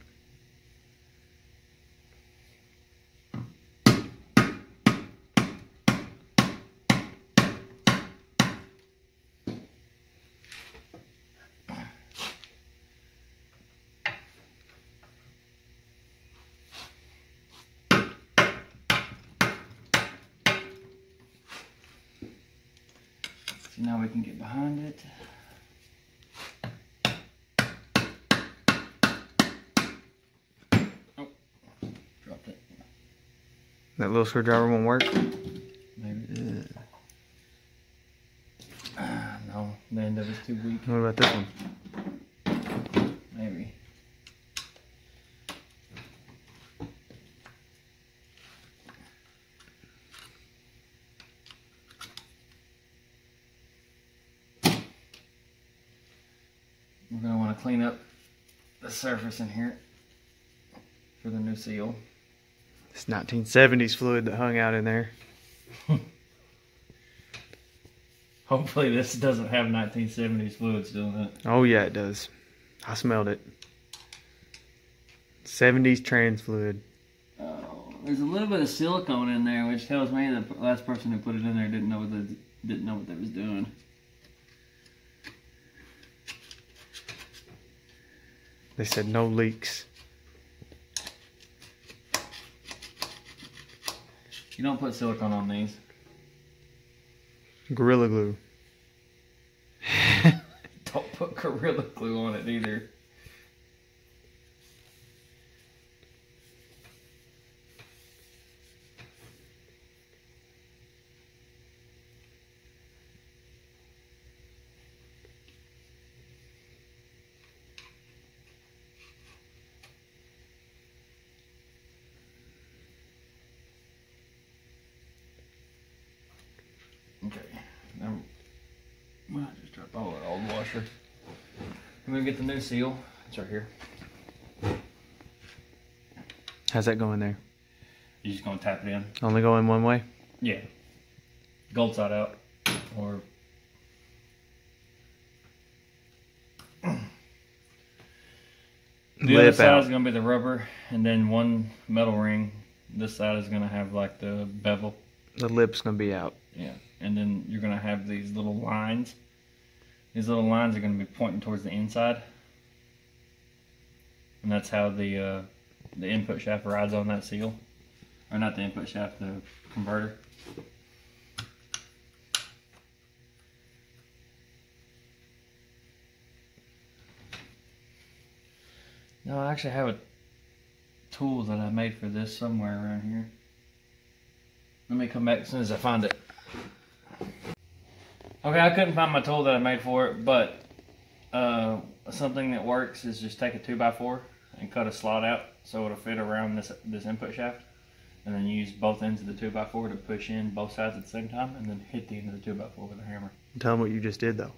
So now we can get behind it. That little screwdriver won't work? Maybe. No, the end of it's too weak. What about this one? Maybe. We're going to want to clean up the surface in here for the new seal. This 1970s fluid that hung out in there. Hopefully this doesn't have 1970s fluid still in it. Oh yeah, it does. I smelled it. 70s trans fluid. Oh, there's a little bit of silicone in there, which tells me the last person who put it in there didn't know what they was doing. They said no leaks. You don't put silicone on these. Gorilla Glue. Don't put Gorilla Glue on it either. Okay, now well, I just dropped all that old washer. I'm gonna get the new seal. It's right here. How's that going there? You're just gonna tap it in. Only going one way? Yeah. Gold side out. Or the other side is gonna be the rubber, and then one metal ring. This side is gonna have like the bevel. The lip's gonna be out. Yeah. And then you're going to have these little lines. These little lines are going to be pointing towards the inside. And that's how the input shaft rides on that seal. Or not the input shaft, the converter. No, I actually have a tool that I made for this somewhere around here. Let me come back as soon as I find it. Okay, I couldn't find my tool that I made for it, but something that works is just take a 2x4 and cut a slot out so it'll fit around this input shaft, and then use both ends of the 2x4 to push in both sides at the same time, and then hit the end of the 2x4 with a hammer. Tell them what you just did though.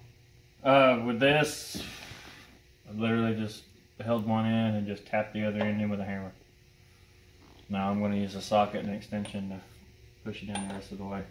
With this, I literally just held one end and just tapped the other end in with a hammer. Now I'm going to use a socket and extension to push it in the rest of the way.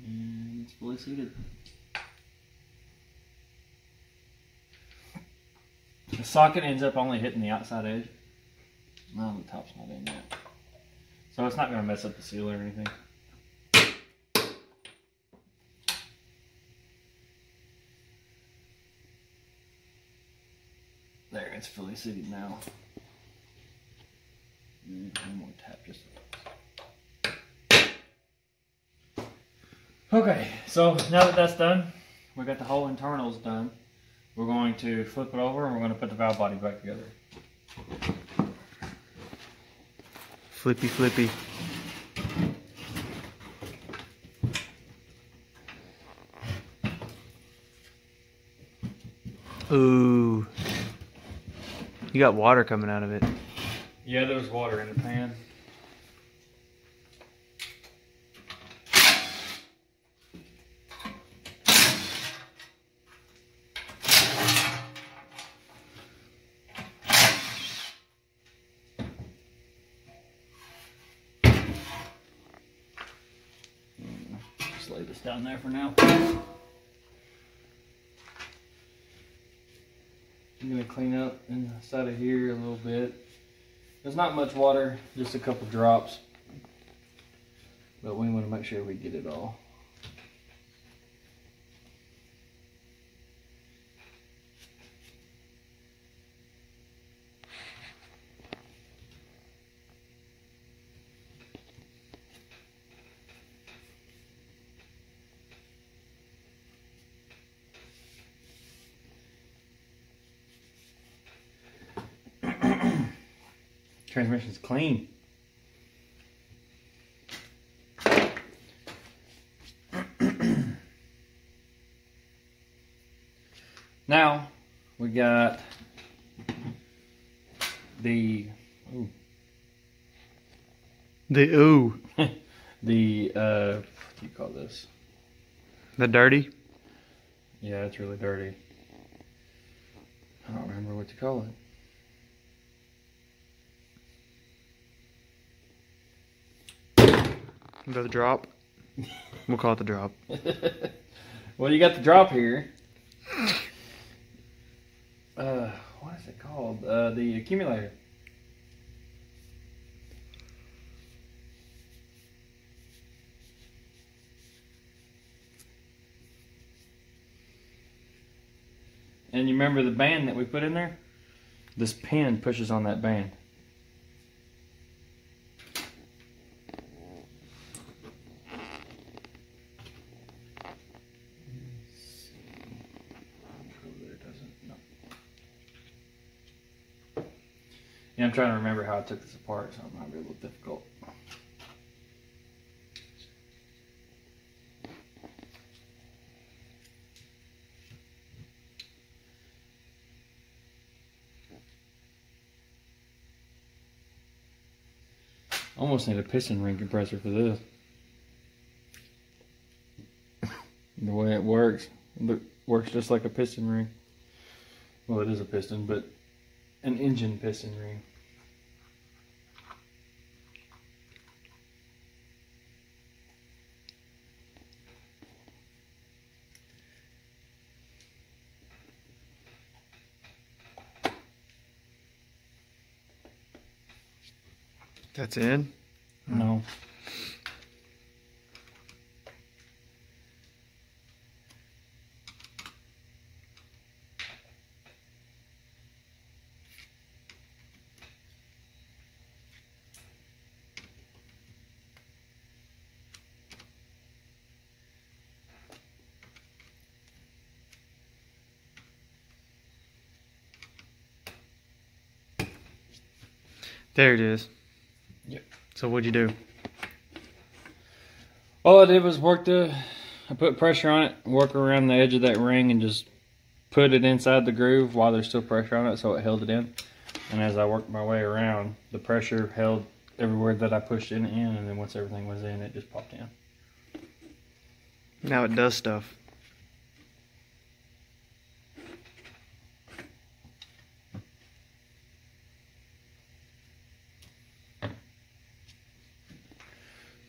And it's fully seated. The socket ends up only hitting the outside edge. No, the top's not in yet. So it's not going to mess up the seal or anything. There, it's fully seated now. And one more tap just. Okay, so now that that's done, we got the whole internals done. We're going to flip it over and we're going to put the valve body back together. Flippy, flippy. Ooh. You got water coming out of it. Yeah, there was water in the pan. Just lay this down there for now. I'm going to clean up inside of here a little bit. There's not much water, just a couple drops. But we want to make sure we get it all. Transmission's clean. Now we got the The ooh. the what do you call this? The dirty? Yeah, it's really dirty. I don't remember what to call it. The drop. We'll call it the drop. Well, you got the drop here. What is it called? The accumulator. And you remember the band that we put in there? This pin pushes on that band. Yeah, I'm trying to remember how I took this apart, so it might be a little difficult. Almost need a piston ring compressor for this. The way it works just like a piston ring. Well, it is a piston, but an engine piston ring. That's in? No. There it is. Yep. So what'd you do? All I did was I put pressure on it, work around the edge of that ring and just put it inside the groove while there's still pressure on it, so it held it in. And as I worked my way around, the pressure held everywhere that I pushed it in, and then once everything was in, it just popped in. Now it does stuff.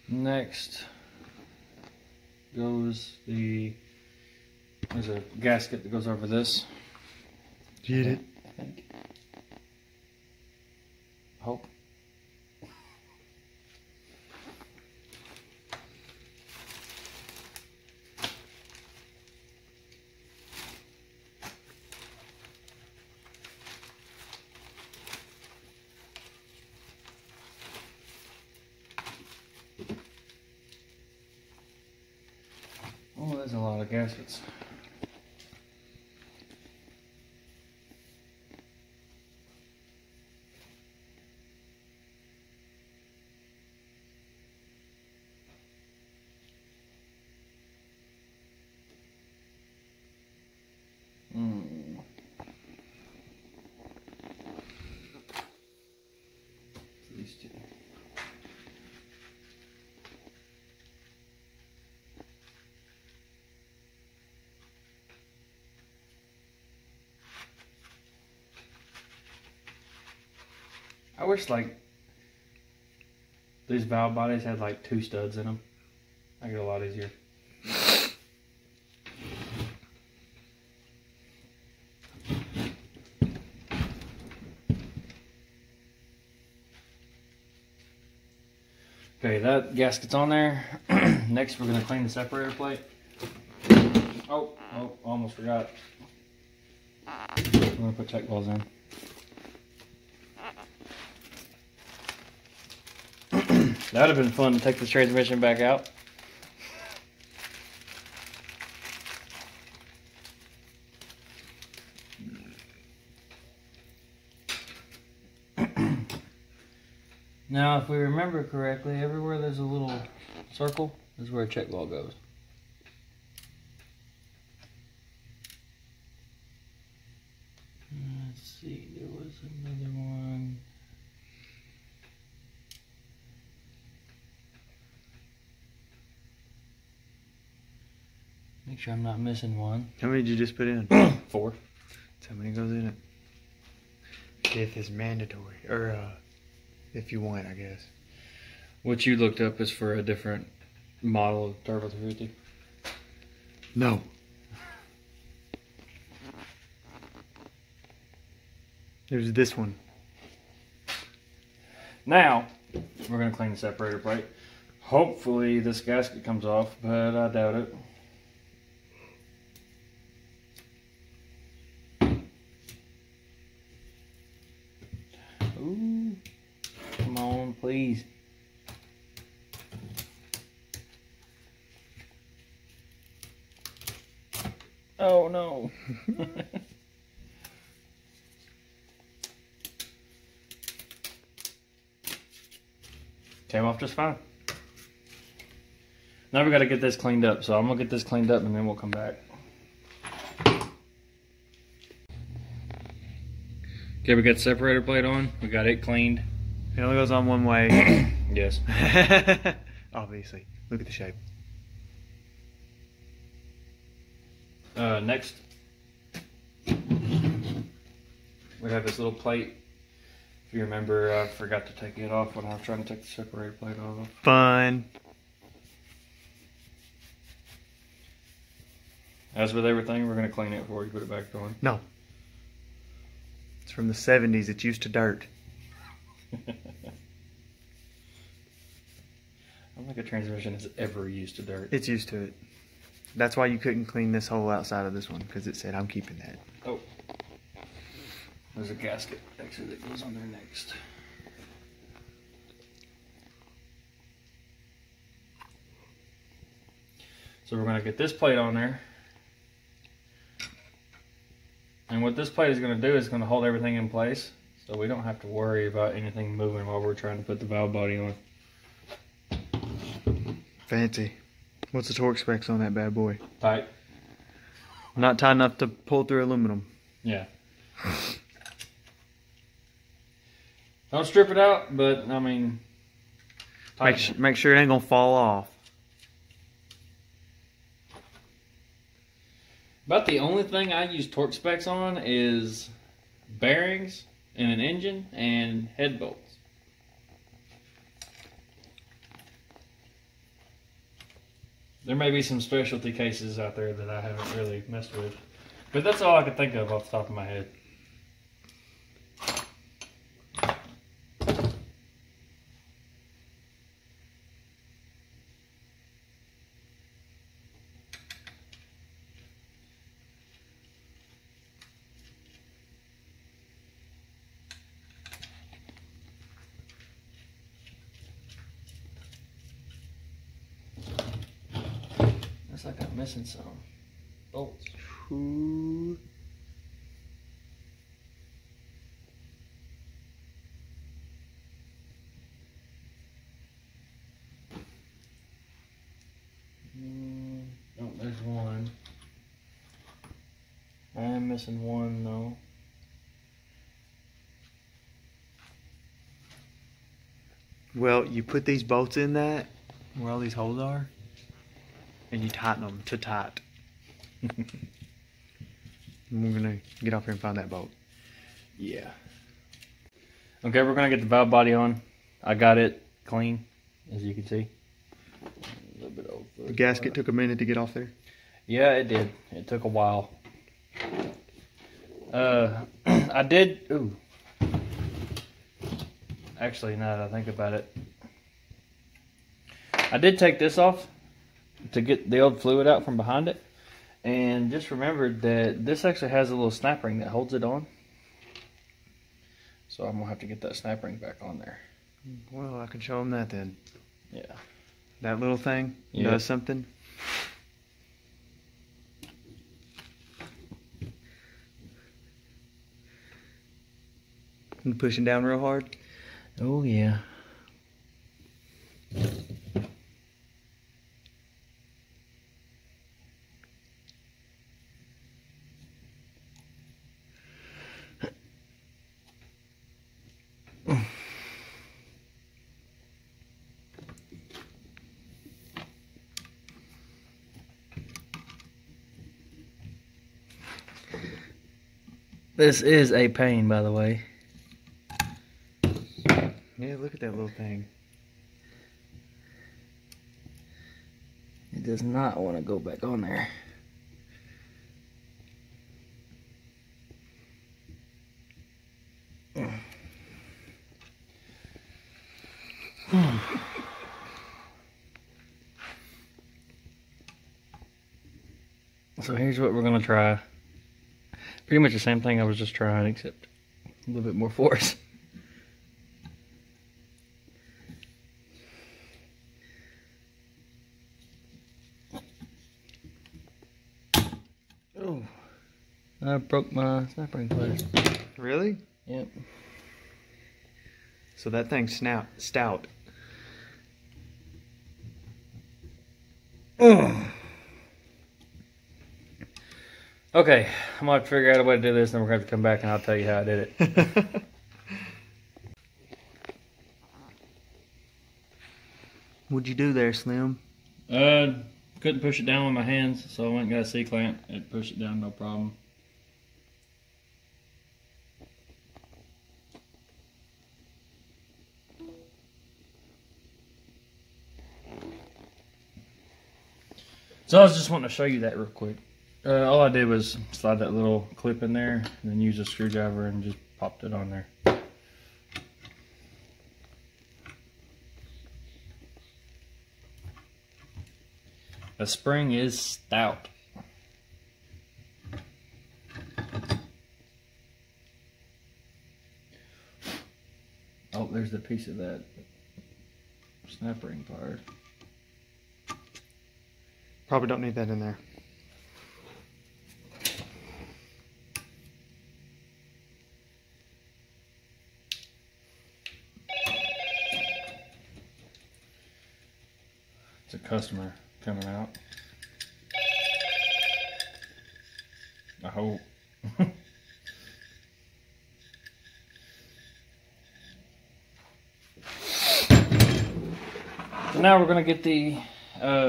Next goes there's a gasket that goes over this. Get it? I think. Hope. Oh, there's a lot of gaskets. These two. I wish like these valve bodies had like 2 studs in them. I get a lot easier. Okay, that gasket's on there. Next, we're gonna clean the separator plate. Oh, almost forgot. We're gonna put check balls in. That would have been fun to take this transmission back out. Now, if we remember correctly, everywhere there's a little circle is where a check ball goes. Let's see, there was another one. Make sure I'm not missing one. How many did you just put in? 4. That's how many goes in it. 5th is mandatory, or if you want, I guess. What you looked up is for a different model of Turbo 350. No. There's this one. Now, we're going to clean the separator plate. Hopefully this gasket comes off, but I doubt it. Ooh, come on, please. Oh no. Came off just fine. Now we got to get this cleaned up, so I'm gonna get this cleaned up and then we'll come back. Okay, we got the separator plate on. We got it cleaned. It only goes on one way. Yes. Obviously. Look at the shape. Next, we have this little plate. If you remember, I forgot to take it off when I was trying to take the separator plate off. Fun. As with everything, we're going to clean it before you put it back on. No. It's from the 70s. It's used to dirt. I don't think a transmission is ever used to dirt. It's used to it. That's why you couldn't clean this whole outside of this one, because it said, I'm keeping that. Oh. There's a gasket actually that goes on there next. So we're going to get this plate on there. And what this plate is going to do is going to hold everything in place. So we don't have to worry about anything moving while we're trying to put the valve body on. Fancy. What's the torque specs on that bad boy? Tight. Not tight enough to pull through aluminum. Yeah. Don't strip it out, but I mean, Make sure it ain't gonna fall off. About the only thing I use torque specs on is bearings in an engine and head bolts. There may be some specialty cases out there that I haven't really messed with, but that's all I could think of off the top of my head. Looks like I'm missing some bolts. Ooh. Oh, there's one. I am missing one though. Well, you put these bolts in that, where all these holes are, and you tighten them to tight. And we're gonna get off here and find that bolt. Yeah. Okay, we're gonna get the valve body on. I got it clean, as you can see. A little bit old. The gasket took a minute to get off there. Yeah, it did. It took a while. I did. Ooh. Actually, now that I think about it, I did take this off to get the old fluid out from behind it, and just remembered that this actually has a little snap ring that holds it on. So I'm gonna have to get that snap ring back on there. Well, I can show them that then. Yeah. That little thing Yeah. does something. And pushing down real hard. Oh yeah. This is a pain, by the way. Yeah, look at that little thing. It does not want to go back on there. So here's what we're going to try. Pretty much the same thing I was just trying, except a little bit more force. Oh, I broke my snap ring pliers. Really? Yep. So that thing's stout. Oh. Okay, I'm gonna have to figure out a way to do this, and then we're gonna have to come back and I'll tell you how I did it. What'd you do there, Slim? Couldn't push it down with my hands, so I went and got a C-clamp. It pushed it down, no problem. So I was just wanting to show you that real quick. All I did was slide that little clip in there, and then use a screwdriver and just popped it on there. The spring is stout. Oh, there's the piece of that snap ring part. Probably don't need that in there. It's a customer coming out. hope. So now we're going to get the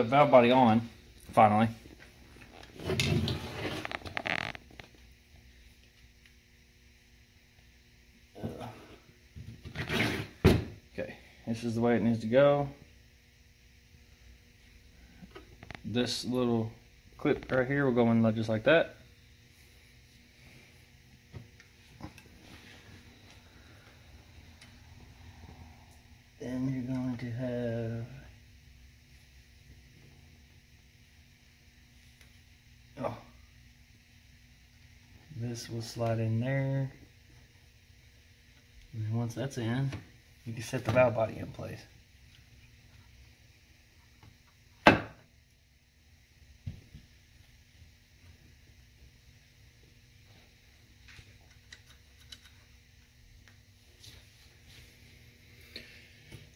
valve body on, finally. Okay, this is the way it needs to go. This little clip right here will go in just like that. Then you're going to have, oh, this will slide in there. And then once that's in, you can set the valve body in place.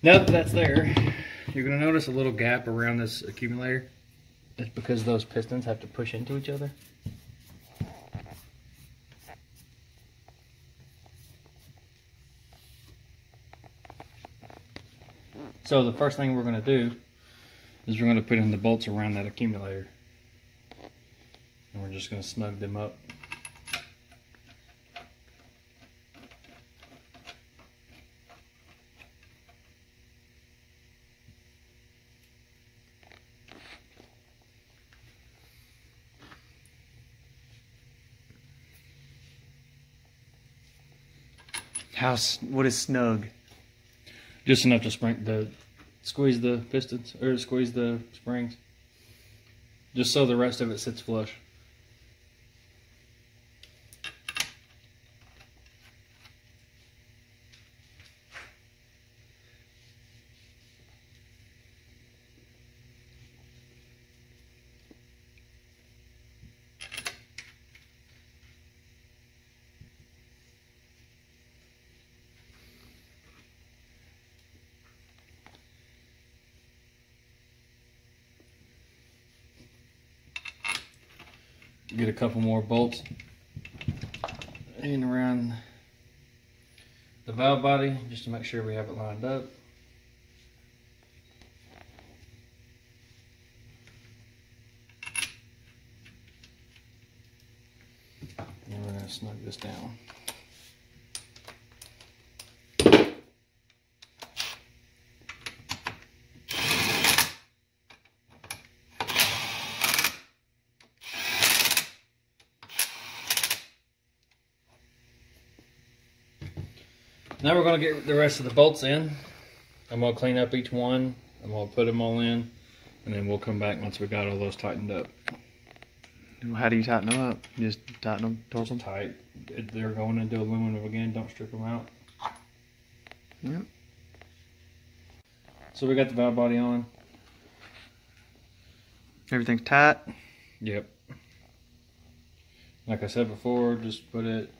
Now that that's there, you're going to notice a little gap around this accumulator. That's because those pistons have to push into each other. So the first thing we're going to do is we're going to put in the bolts around that accumulator. And we're just going to snug them up. What is snug? Just enough to squeeze the pistons, or squeeze the springs. Just so the rest of it sits flush. Get a couple more bolts in around the valve body just to make sure we have it lined up. And we're going to snug this down. Now we're going to get the rest of the bolts in. I'm going to clean up each one. I'm going to put them all in. And then we'll come back once we got all those tightened up. How do you tighten them up? Just tighten them, torque them? Tight. They're going into aluminum again. Don't strip them out. Yep. So we got the valve body on. Everything's tight? Yep. Like I said before, just put it,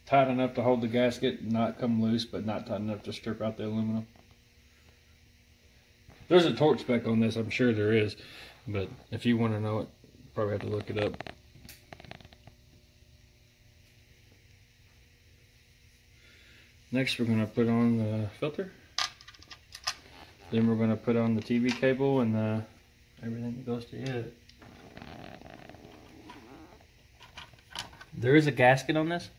tight enough to hold the gasket, not come loose, but not tight enough to strip out the aluminum. There's a torque spec on this, I'm sure there is, but if you want to know it, you probably have to look it up. Next we're going to put on the filter. Then we're going to put on the TV cable and everything that goes to it. There is a gasket on this.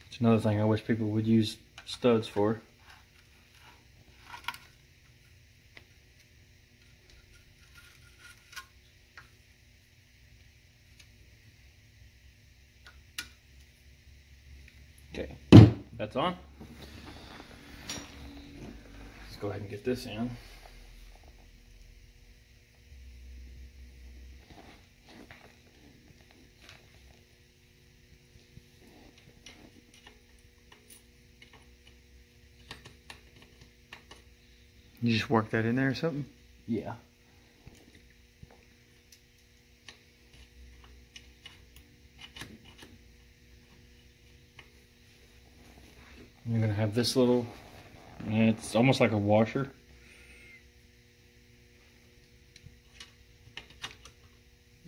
It's another thing I wish people would use studs for. Okay, that's on. Let's go ahead and get this in. You just work that in there or something? Yeah. You're going to have this little, it's almost like a washer.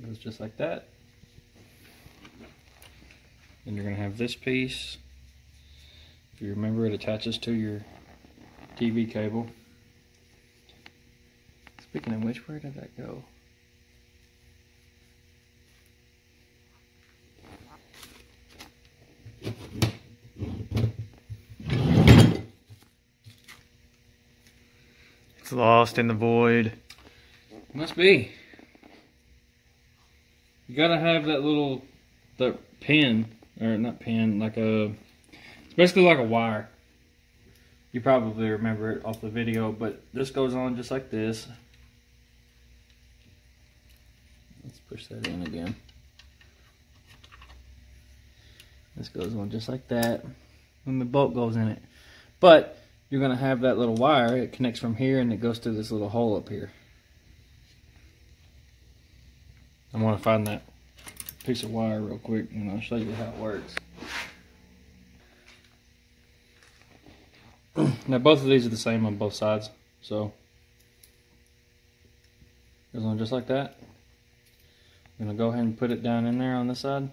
It goes just like that. Then you're going to have this piece. If you remember, it attaches to your TV cable. Speaking of which, where did that go? It's lost in the void. Must be. You gotta have that pin, or not pin, it's basically like a wire. You probably remember it off the video, but this goes on just like this. Let's push that in again. This goes on just like that, and the bolt goes in it. But you're gonna have that little wire. It connects from here, and it goes through this little hole up here. I want to find that piece of wire real quick, and I'll show you how it works. Now both of these are the same on both sides, so goes on just like that. I'm gonna go ahead and put it down in there on this side.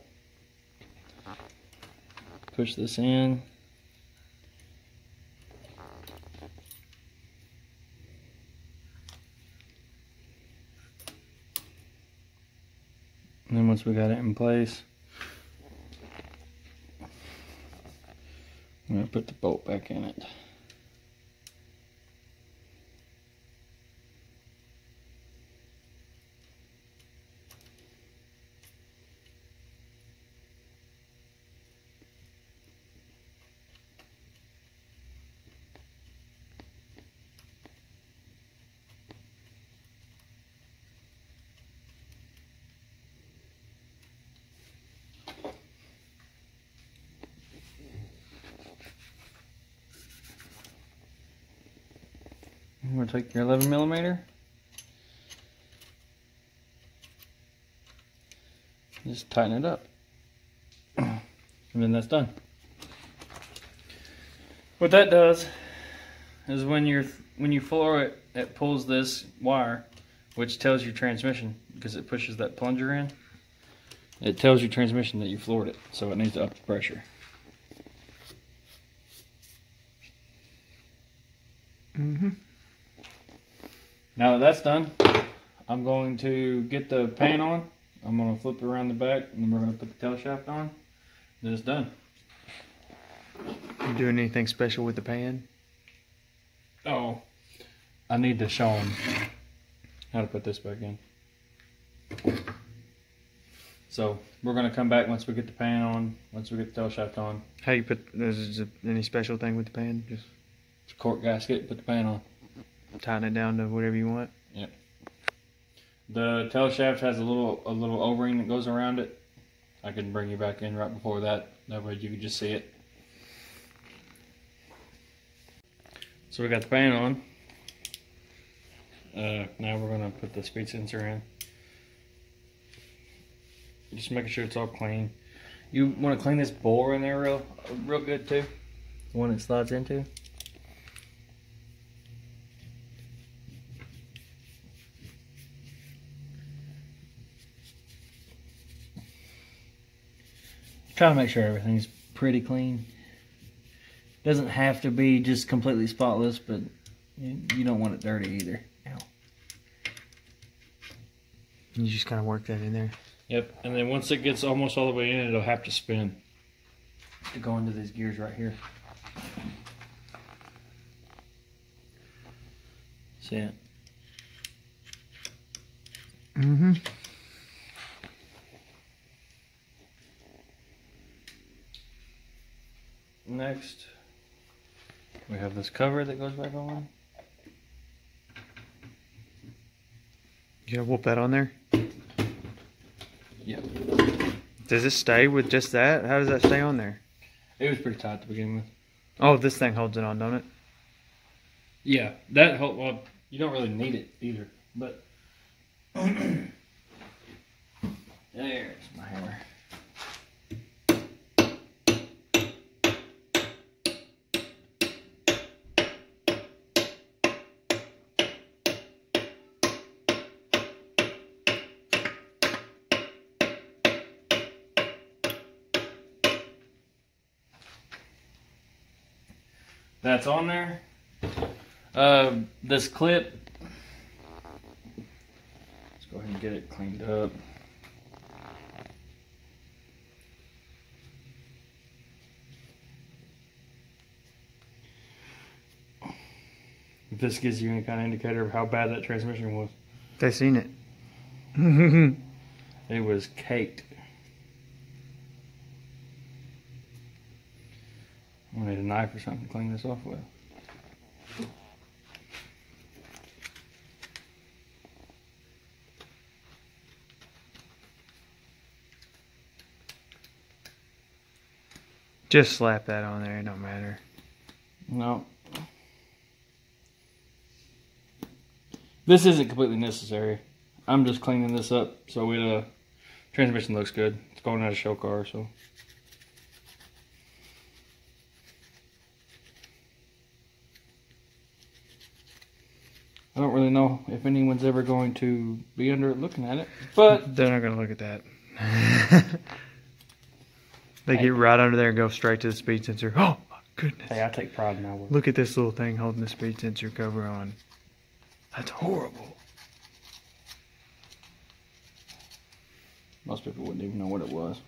Push this in. And then once we got it in place, I'm going to put the bolt back in it. I'm going to take your 11mm, just tighten it up, and then that's done. What that does is when you floor it, it pulls this wire, which tells your transmission, because it pushes that plunger in. It tells your transmission that you floored it, so it needs to up the pressure. Now that that's done, I'm going to get the pan on. I'm going to flip it around the back, and then we're going to put the tail shaft on. Then it's done. You doing anything special with the pan? Oh, I need to show them how to put this back in. So we're going to come back once we get the pan on, once we get the tail shaft on. How you put? Is there any special thing with the pan? Just It's a cork gasket. Put the pan on. tighten it down to whatever you want. Yep. The tail shaft has a little O-ring that goes around it. I can bring you back in right before that. That way you can just see it. So we got the pan on. Now we're going to put the speed sensor in. Just making sure it's all clean. You want to clean this bore in there real good too. The one it slides into. Try to make sure everything's pretty clean. Doesn't have to be just completely spotless, but you don't want it dirty either. Ow. You just kind of work that in there. Yep, and then once it gets almost all the way in, it'll have to spin to go into these gears right here. See it? Mm-hmm. Next, we have this cover that goes back on. You gotta whoop that on there? Yep. Does it stay with just that? How does that stay on there? It was pretty tight to begin with. Oh, this thing holds it on, don't it? Yeah, that helped. Well, you don't really need it either, but there's my hammer. that's on there. This clip, let's go ahead and get it cleaned up. If this gives you any kind of indicator of how bad that transmission was. They seen it. It was caked. I need a knife or something to clean this off with. Just slap that on there, it don't matter. No. This isn't completely necessary. I'm just cleaning this up so it transmission looks good. It's going out of show car, so. I don't really know if anyone's ever going to be under it looking at it, but they're not going to look at that. They get right under there and go straight to the speed sensor. Oh my goodness. Hey, I take pride in my work. Look at this little thing holding the speed sensor cover on. That's horrible. Most people wouldn't even know what it was.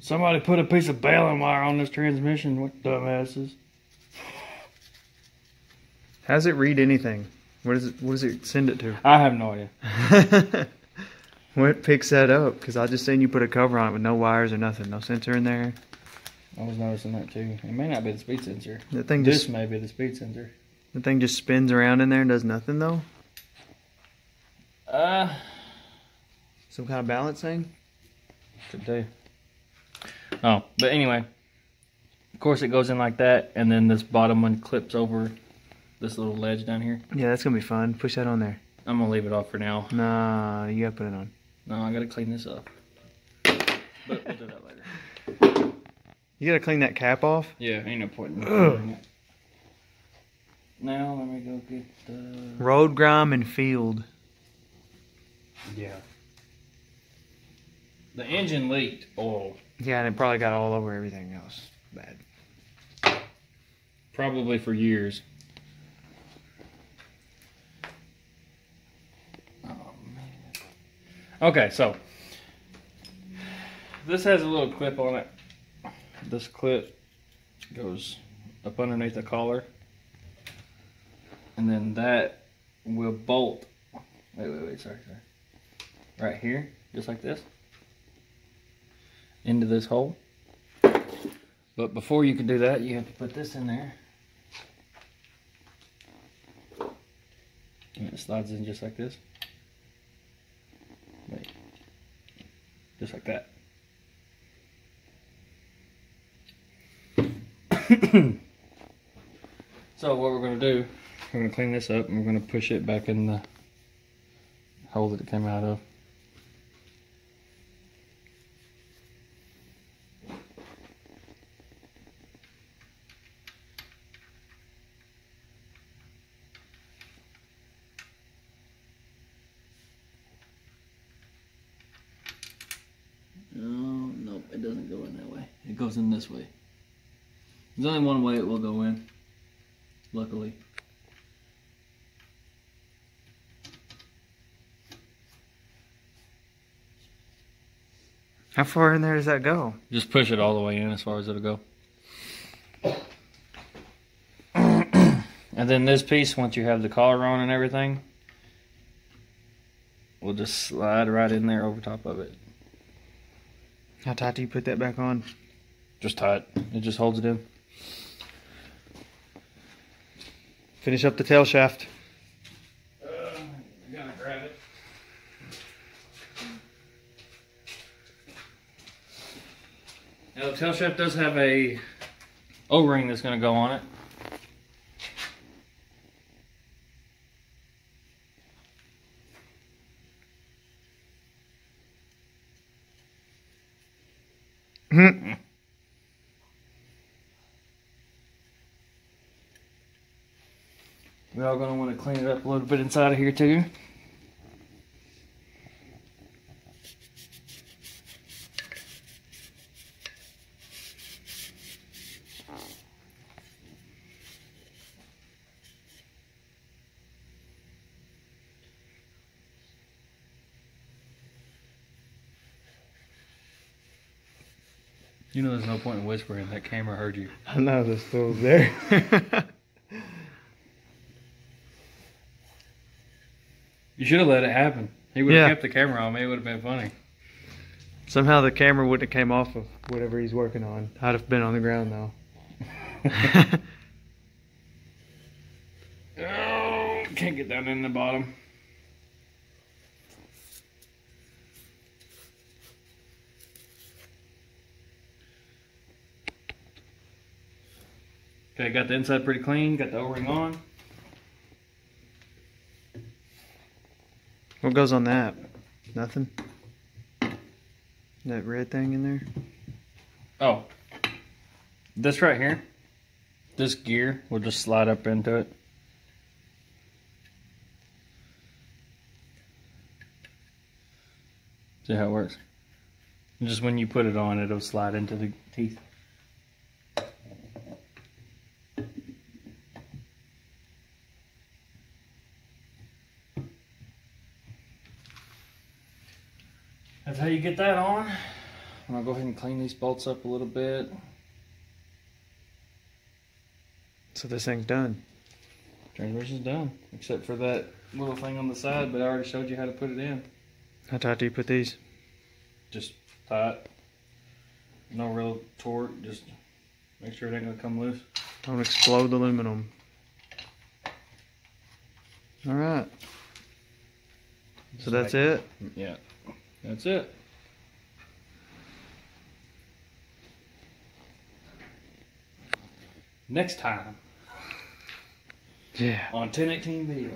Somebody put a piece of baling wire on this transmission. What dumbasses. How does it read anything? What does it send it to? I have no idea. What picks that up? Because I just seen you put a cover on it with no wires or nothing. No sensor in there. I was noticing that too. It may not be the speed sensor. That thing This may be the speed sensor. The thing just spins around in there and does nothing though? Some kind of balance thing? Could do. Oh, but anyway. Of course it goes in like that, and then this bottom one clips over this little ledge down here. Yeah, that's going to be fun. Push that on there. I'm going to leave it off for now. Nah, you got to put it on. No, I got to clean this up. But we'll do that later. You got to clean that cap off? Yeah, ain't no point in cleaning it. Now, let me go get the... Road grime and field. Yeah. The engine leaked oil. Yeah, and it probably got all over everything else. Bad. Probably for years. Oh, man. Okay, so. This has a little clip on it. This clip goes up underneath the collar. And then that will bolt. Wait, sorry. Right here, just like this. Into this hole. But before you can do that, you have to put this in there. And it slides in just like this. Wait. Just like that. So what we're going to do, we're going to clean this up and we're going to push it back in the hole that it came out of. Oh, nope, it doesn't go in that way. It goes in this way. There's only one way it will go in, luckily. How far in there does that go? Just push it all the way in as far as it'll go. And then this piece, once you have the collar on and everything, we'll just slide right in there over top of it. How tight do you put that back on? Just tight. It just holds it in. Finish up the tail shaft. You gotta grab it. Now the tail shaft does have a O-ring that's gonna go on it. We're all going to want to clean it up a little bit inside of here too. You know there's no point in whispering. That camera heard you. I know the stool's there. You should have let it happen. He would have kept the camera on me. It would have been funny. Somehow the camera wouldn't have came off of whatever he's working on. I'd have been on the ground though. Oh, can't get down in the bottom. Okay, got the inside pretty clean. Got the O-ring on. What goes on that? Nothing? That red thing in there? Oh, this right here, this gear will just slide up into it. See how it works? Just when you put it on, it'll slide into the teeth. That's how you get that on. I'm gonna go ahead and clean these bolts up a little bit. So this thing's done. Transmission's done, except for that little thing on the side, but I already showed you how to put it in. How tight do you put these? Just tight. No real torque, just make sure it ain't gonna come loose. Don't explode the aluminum. Alright. So that's it? Yeah, that's it. Next time. Yeah. On 1018 video.